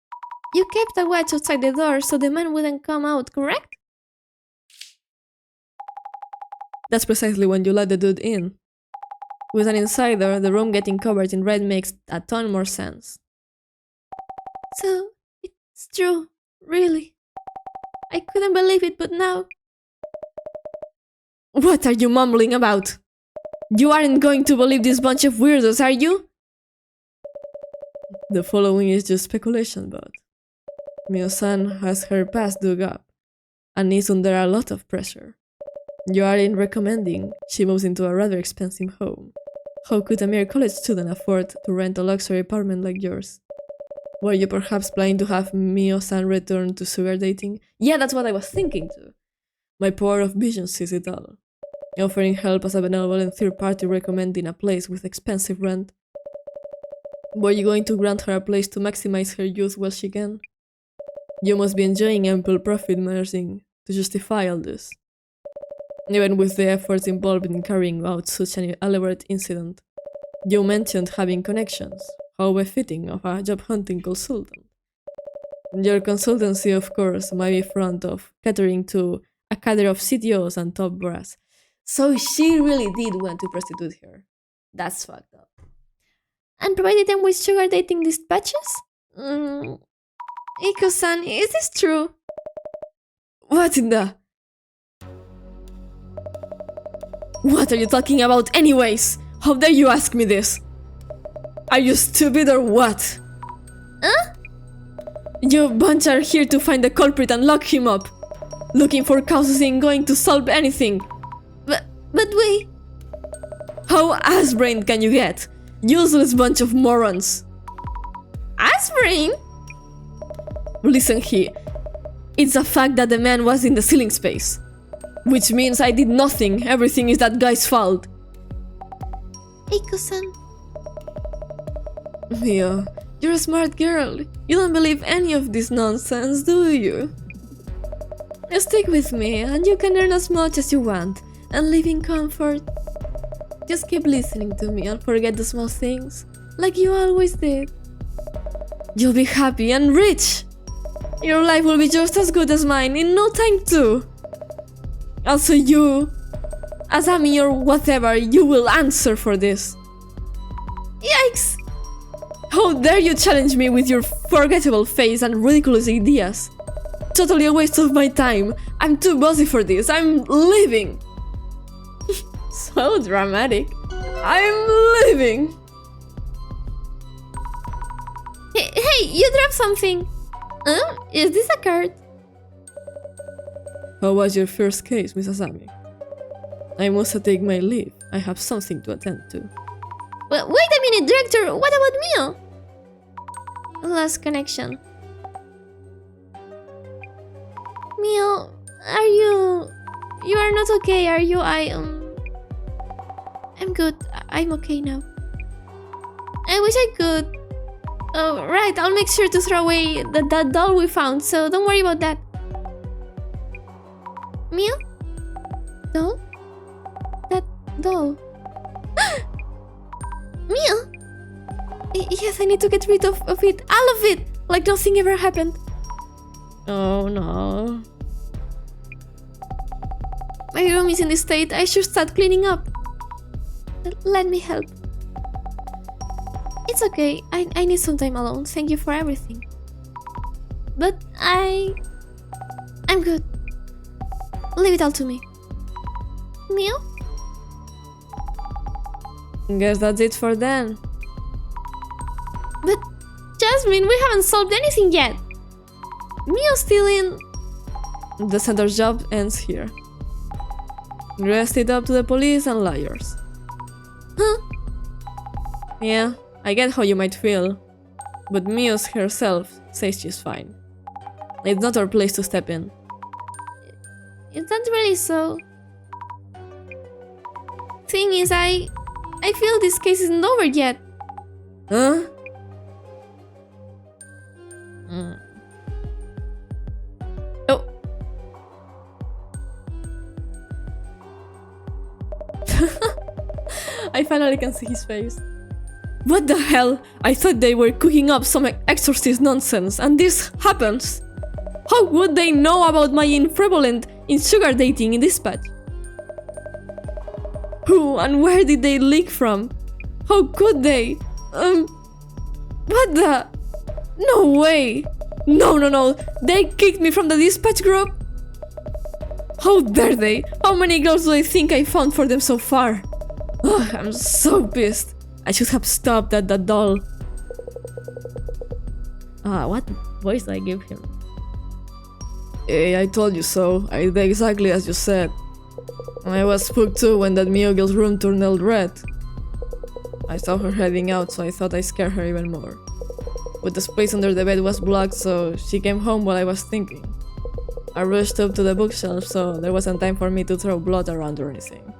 You kept a watch outside the door so the man wouldn't come out, correct? That's precisely when you let the dude in. With an insider, the room getting covered in red makes a ton more sense. So, it's true, really. I couldn't believe it, but now... What are you mumbling about? You aren't going to believe this bunch of weirdos, are you? The following is just speculation, but... Mio-san has her past dug up, and is under a lot of pressure. You aren't recommending she moves into a rather expensive home. How could a mere college student afford to rent a luxury apartment like yours? Were you perhaps planning to have Mio-san return to sugar dating? Yeah, that's what I was thinking too. My power of vision sees it all. Offering help as a benevolent third party recommending a place with expensive rent. Were you going to grant her a place to maximize her youth while she can? You must be enjoying ample profit margin to justify all this. Even with the efforts involved in carrying out such an elaborate incident. You mentioned having connections, how befitting of a job-hunting consultant. Your consultancy, of course, might be front of catering to a cadre of CTOs and top brass. So she really did want to prostitute her. That's fucked up. And provided them with sugar dating dispatches? Eiko-san, is this true? What in the... What are you talking about anyways? How dare you ask me this? Are you stupid or what? Huh? You bunch are here to find the culprit and lock him up. Looking for causes ain't going to solve anything. But we... How ass-brained can you get? Useless bunch of morons. Aspirin? Listen here. It's a fact that the man was in the ceiling space. Which means I did nothing. Everything is that guy's fault. Eiko-san. Mia, you're a smart girl. You don't believe any of this nonsense, do you? Stick with me, and you can earn as much as you want, and live in comfort. Just keep listening to me and forget the small things, like you always did. You'll be happy and rich. Your life will be just as good as mine in no time too. Also you, Asami or whatever, you will answer for this. Yikes! How dare you challenge me with your forgettable face and ridiculous ideas? Totally a waste of my time. I'm too busy for this. I'm leaving. So dramatic. I'm leaving. Hey, you dropped something. Is this a card? How was your first case, Miss Asami? I must take my leave. I have something to attend to. Well, wait a minute, Director. What about Mio? Lost connection. Mio, are you... You are not okay, are you? I'm good. I'm okay now. I wish I could. Oh, right. I'll make sure to throw away that doll we found, so don't worry about that. Mio? Doll? That doll. Mio? Yes, I need to get rid of it. All of it! Like nothing ever happened. Oh no. My room is in this state. I should start cleaning up. Let me help. It's okay. I need some time alone. Thank you for everything. But I'm good. Leave it all to me. Meow? Guess that's it for then. But Jasmine, we haven't solved anything yet. Meow's still in... The center's job ends here. Rest it up to the police and lawyers. Huh? Yeah, I get how you might feel, but Muse herself says she's fine. It's not our place to step in. Is that really so? Thing is, I feel this case isn't over yet. Huh? Oh. I finally can see his face. What the hell? I thought they were cooking up some exorcist nonsense, and this happens. How would they know about my infrevolent in sugar dating in dispatch? Who and where did they leak from? How could they? What the? No way! No, they kicked me from the dispatch group? How dare they? How many girls do they think I found for them so far? Ugh, I'm so pissed. I should have stopped at that doll. What voice did I give him? Hey, I told you so. I did exactly as you said. I was spooked too when that Mio girl's room turned red. I saw her heading out, so I thought I'd scare her even more. But the space under the bed was blocked, so she came home while I was thinking. I rushed up to the bookshelf, so there wasn't time for me to throw blood around or anything.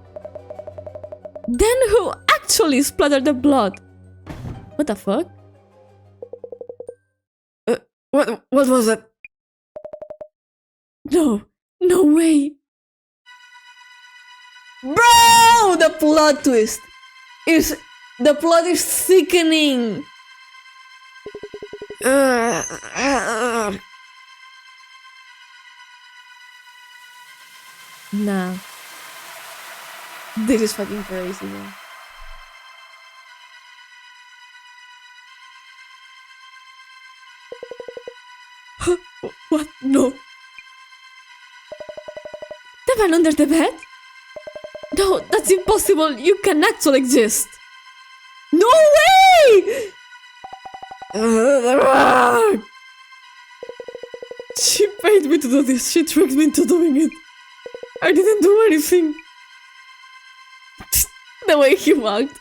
Then who actually splattered the blood? What the fuck? What was that? No way. Bro, the plot twist is the plot is thickening. Nah. This is fucking crazy, man. What? No. The man under the bed? No, that's impossible. You can actually exist. No way! She paid me to do this. She tricked me into doing it. I didn't do anything. The way he walked.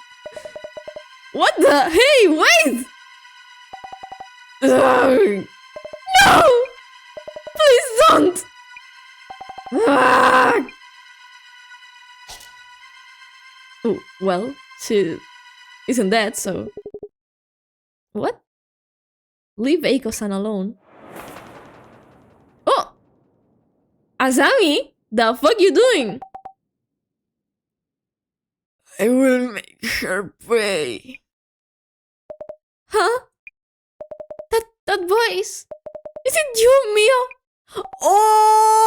What the? Hey, wait! No! Please don't! Oh, well, she isn't dead, so... What? Leave Eiko-san alone. Oh! Azami? The fuck you doing? I will make her pay. Huh? That voice. Is it you, Mio? Oh!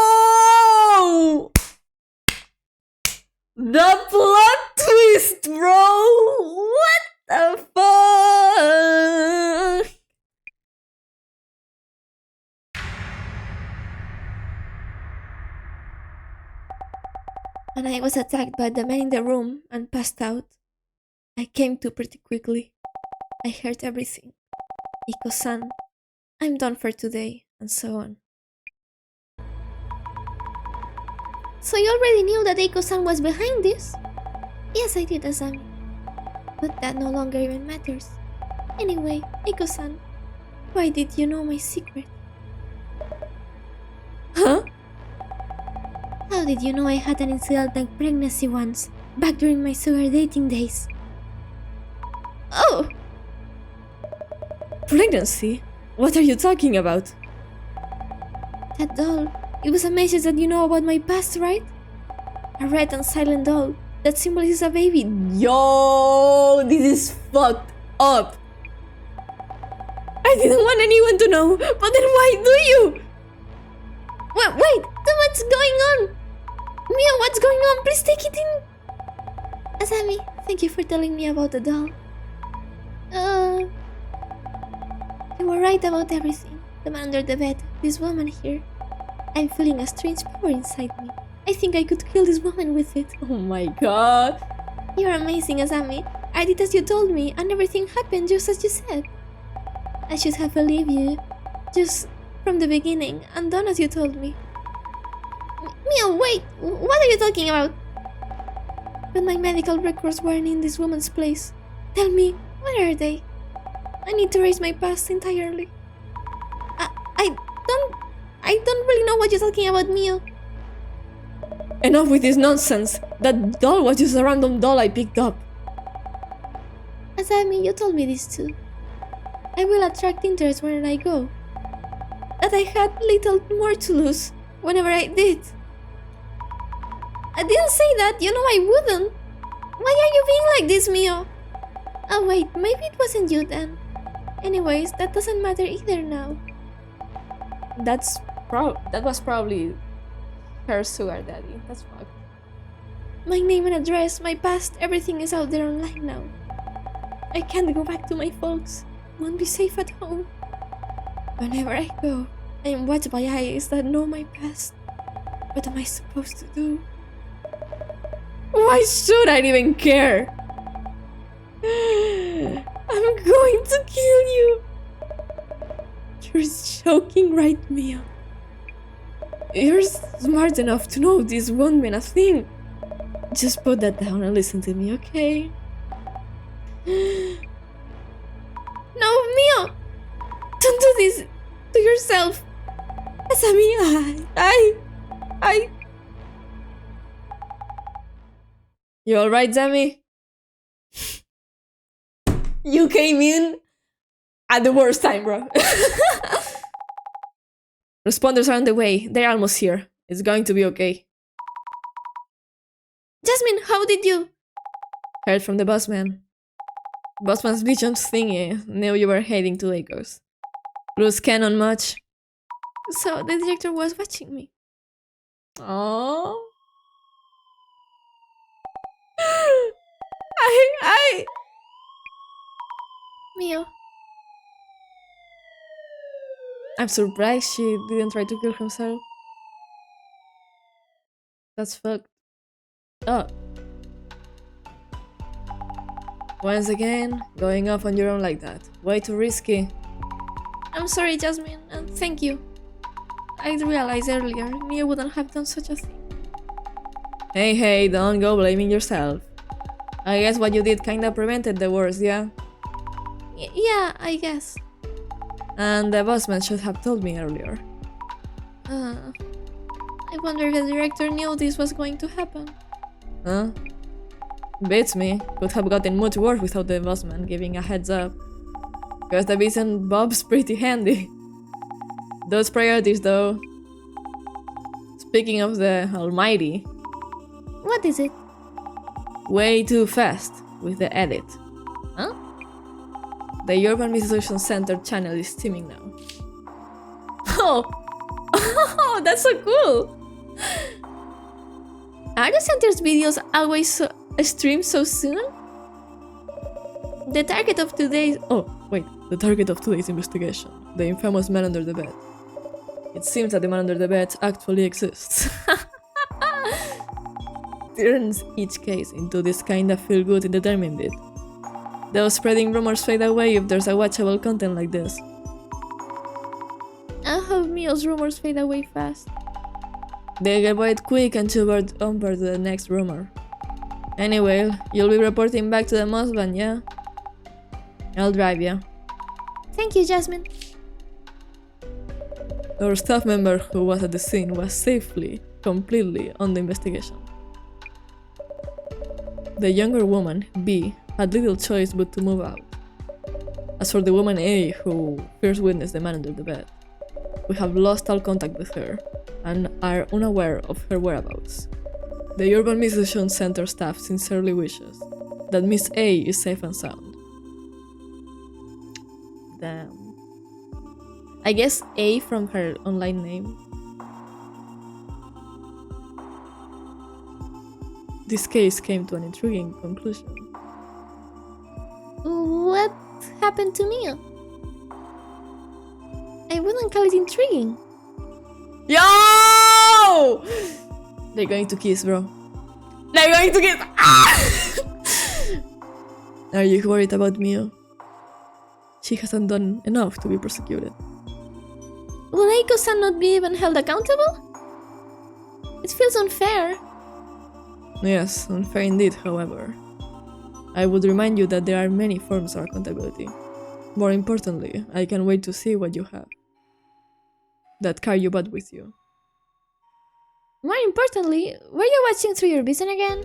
The plot twist, bro! What the fuck? When I was attacked by the man in the room and passed out, I came to pretty quickly. I heard everything. Iko-san, I'm done for today, and so on. So you already knew that Eiko-san was behind this? Yes, I did, Azami. But that no longer even matters. Anyway, Eiko-san, why did you know my secret? Huh? How did you know I had an incidental pregnancy once, back during my sugar dating days? Oh! Pregnancy? What are you talking about? That doll. It was a message that you know about my past, right? A red and silent doll that symbolizes a baby. Yo, this is fucked up. didn't want anyone to know, but then why do you? Wait, what's going on? Mia, what's going on? Please take it in. Asami, thank you for telling me about the doll. You were right about everything. The man under the bed, this woman here. I'm feeling a strange power inside me. I think I could kill this woman with it. Oh my god. You're amazing, Asami. I did as you told me, and everything happened just as you said. I should have believed you, just from the beginning, and done as you told me. Mia, wait! What are you talking about? But my medical records weren't in this woman's place. Tell me, where are they? I need to erase my past entirely. I don't really know what you're talking about, Mia. Enough with this nonsense. That doll was just a random doll I picked up. Asami, you told me this too. I will attract interest wherever I go. That I had little more to lose whenever I did. I didn't say that, you know I wouldn't. Why are you being like this, Mio? Oh wait, maybe it wasn't you then. Anyways, that doesn't matter either now. That was probably her sugar daddy. That's fucked. My name and address, my past, everything is out there online now. I can't go back to my folks. Won't be safe at home. Whenever I go, I am watched by eyes that know my past. What am I supposed to do? Why should I even care? I'm going to kill you. You're joking, right, Mia? You're smart enough to know this won't mean a thing. Just put that down and listen to me, okay? No, Mia! Don't do this to yourself. Asami, I... You alright, Sammy? You came in at the worst time, bro. Responders are on the way. They're almost here. It's going to be okay. Jasmine, how did you? Heard from the bossman. Bossman's vision thingy knew you were heading to Acres. Loose cannon much. So the director was watching me. Oh. Mio. I'm surprised she didn't try to kill herself. That's fucked up. Once again, going off on your own like that. Way too risky. I'm sorry, Jasmine, and thank you. I realized earlier Mia wouldn't have done such a thing. Hey, don't go blaming yourself. I guess what you did kinda prevented the worst, yeah? Yeah, I guess. And the bossman should have told me earlier. I wonder if the director knew this was going to happen. Huh? Beats me. Could have gotten much worse without the bossman giving a heads up. Cause the bits and bob's pretty handy. Those priorities though. Speaking of the almighty. What is it? Way too fast with the edit. Huh? The Urban Dissolution Center channel is streaming now. Oh, that's so cool! Are the center's videos always streamed so soon? The target of today's... The target of today's investigation. The infamous man under the bed. It seems that the man under the bed actually exists. Turns each case into this kinda feel-good indeterminate bit. Those spreading rumors fade away if there's a watchable content like this. I hope Mio's rumors fade away fast. They get wide quick and tubert on to the next rumor. Anyway, you'll be reporting back to the Mossban, yeah? I'll drive ya. Thank you, Jasmine. Our staff member who was at the scene was safely, completely on the investigation. The younger woman, B, had little choice but to move out. As for the woman A, who first witnessed the man under the bed, we have lost all contact with her and are unaware of her whereabouts. The Urban Dissolution Center staff sincerely wishes that Miss A is safe and sound. Damn. I guess A from her online name. This case came to an intriguing conclusion. What happened to Mia? I wouldn't call it intriguing. Yo! They're going to kiss, bro. They're going to kiss! Ah! Are you worried about Mia? She hasn't done enough to be prosecuted. Will Eiko-san not be even held accountable? It feels unfair. Yes, unfair indeed, however. I would remind you that there are many forms of accountability. More importantly, I can't wait to see what you have. That car you bought with you. More importantly, were you watching through your vision again?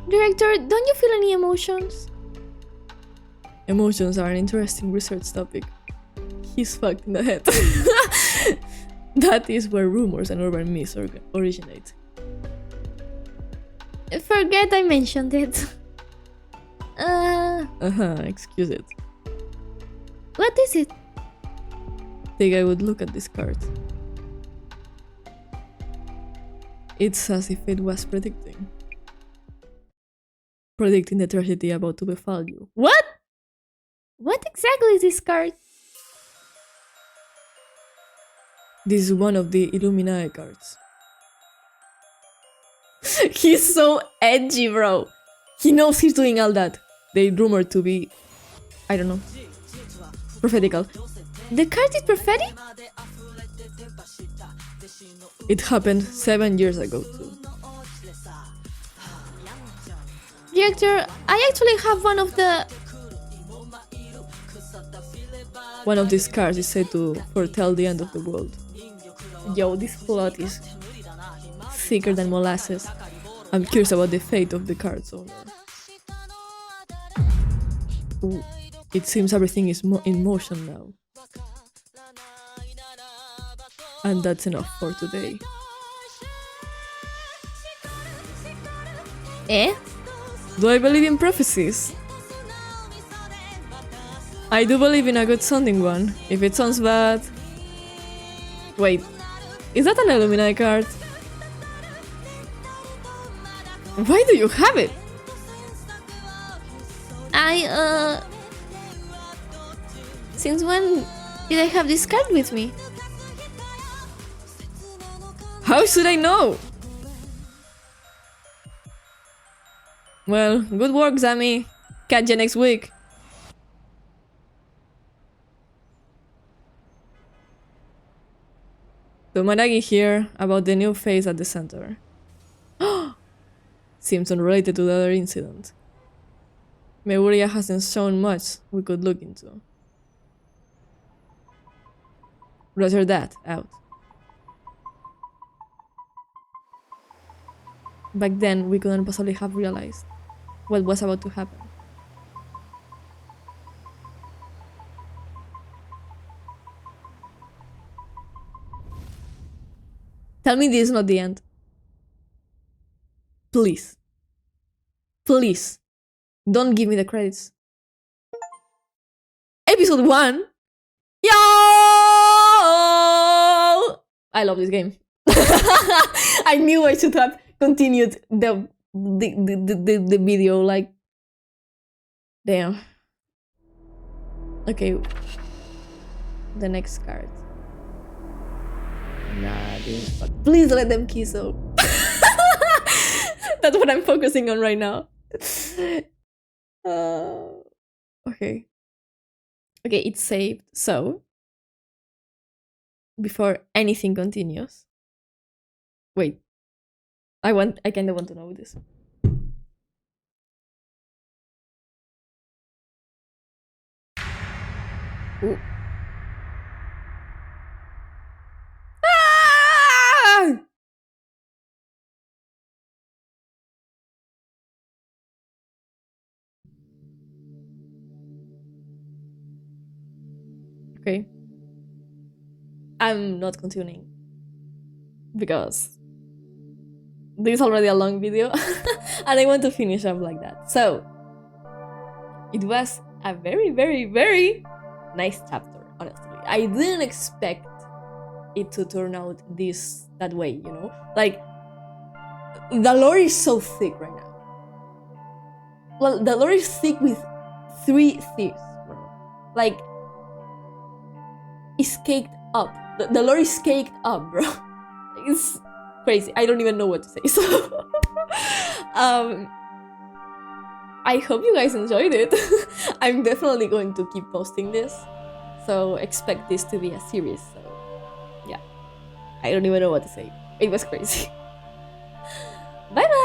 Director, don't you feel any emotions? Emotions are an interesting research topic. He's fucked in the head. That is where rumors and urban myths originate. Forget I mentioned it. Excuse it. What is it? Think I would look at this card. It's as if it was predicting the tragedy about to befall you. What? What exactly is this card? This is one of the Illuminae cards. He's so edgy, bro. He knows he's doing all that. They rumored to be, I don't know, prophetical. The card is prophetic? It happened 7 years ago too. Director, I actually have one of these cards is said to foretell the end of the world. Yo, this plot is thicker than molasses. I'm curious about the fate of the card's owner. Ooh, it seems everything is in motion now. And that's enough for today. Eh? Do I believe in prophecies? I do believe in a good sounding one. If it sounds bad... Wait, is that an Illuminati card? Why do you have it? Since when did I have this card with me? How should I know? Well, good work, Zami. Catch you next week. Tomaragi here about the new face at the center. Seems unrelated to the other incident. Meguria hasn't shown much we could look into. Roger that, out. Back then, we couldn't possibly have realized what was about to happen. Tell me this is not the end. Please. Please. Don't give me the credits. Episode 1? Yo! I love this game. I knew I should have continued the video, like... Damn. Okay. The next card. Nah, this... Please let them kiss though. That's what I'm focusing on right now. Okay. Okay, it's saved. So, before anything continues, wait. I kind of want to know this. Ooh. Ah! Okay. I'm not continuing because this is already a long video and I want to finish up like that. So it was a very, very, very nice chapter, honestly. I didn't expect it to turn out that way, you know? Like, the lore is so thick right now. Well, the lore is thick with 3 thieves, bro. Like, it's caked up. The lore is caked up, bro. It's crazy. I don't even know what to say. So, I hope you guys enjoyed it. I'm definitely going to keep posting this. So expect this to be a series. So, yeah. I don't even know what to say. It was crazy. Bye bye!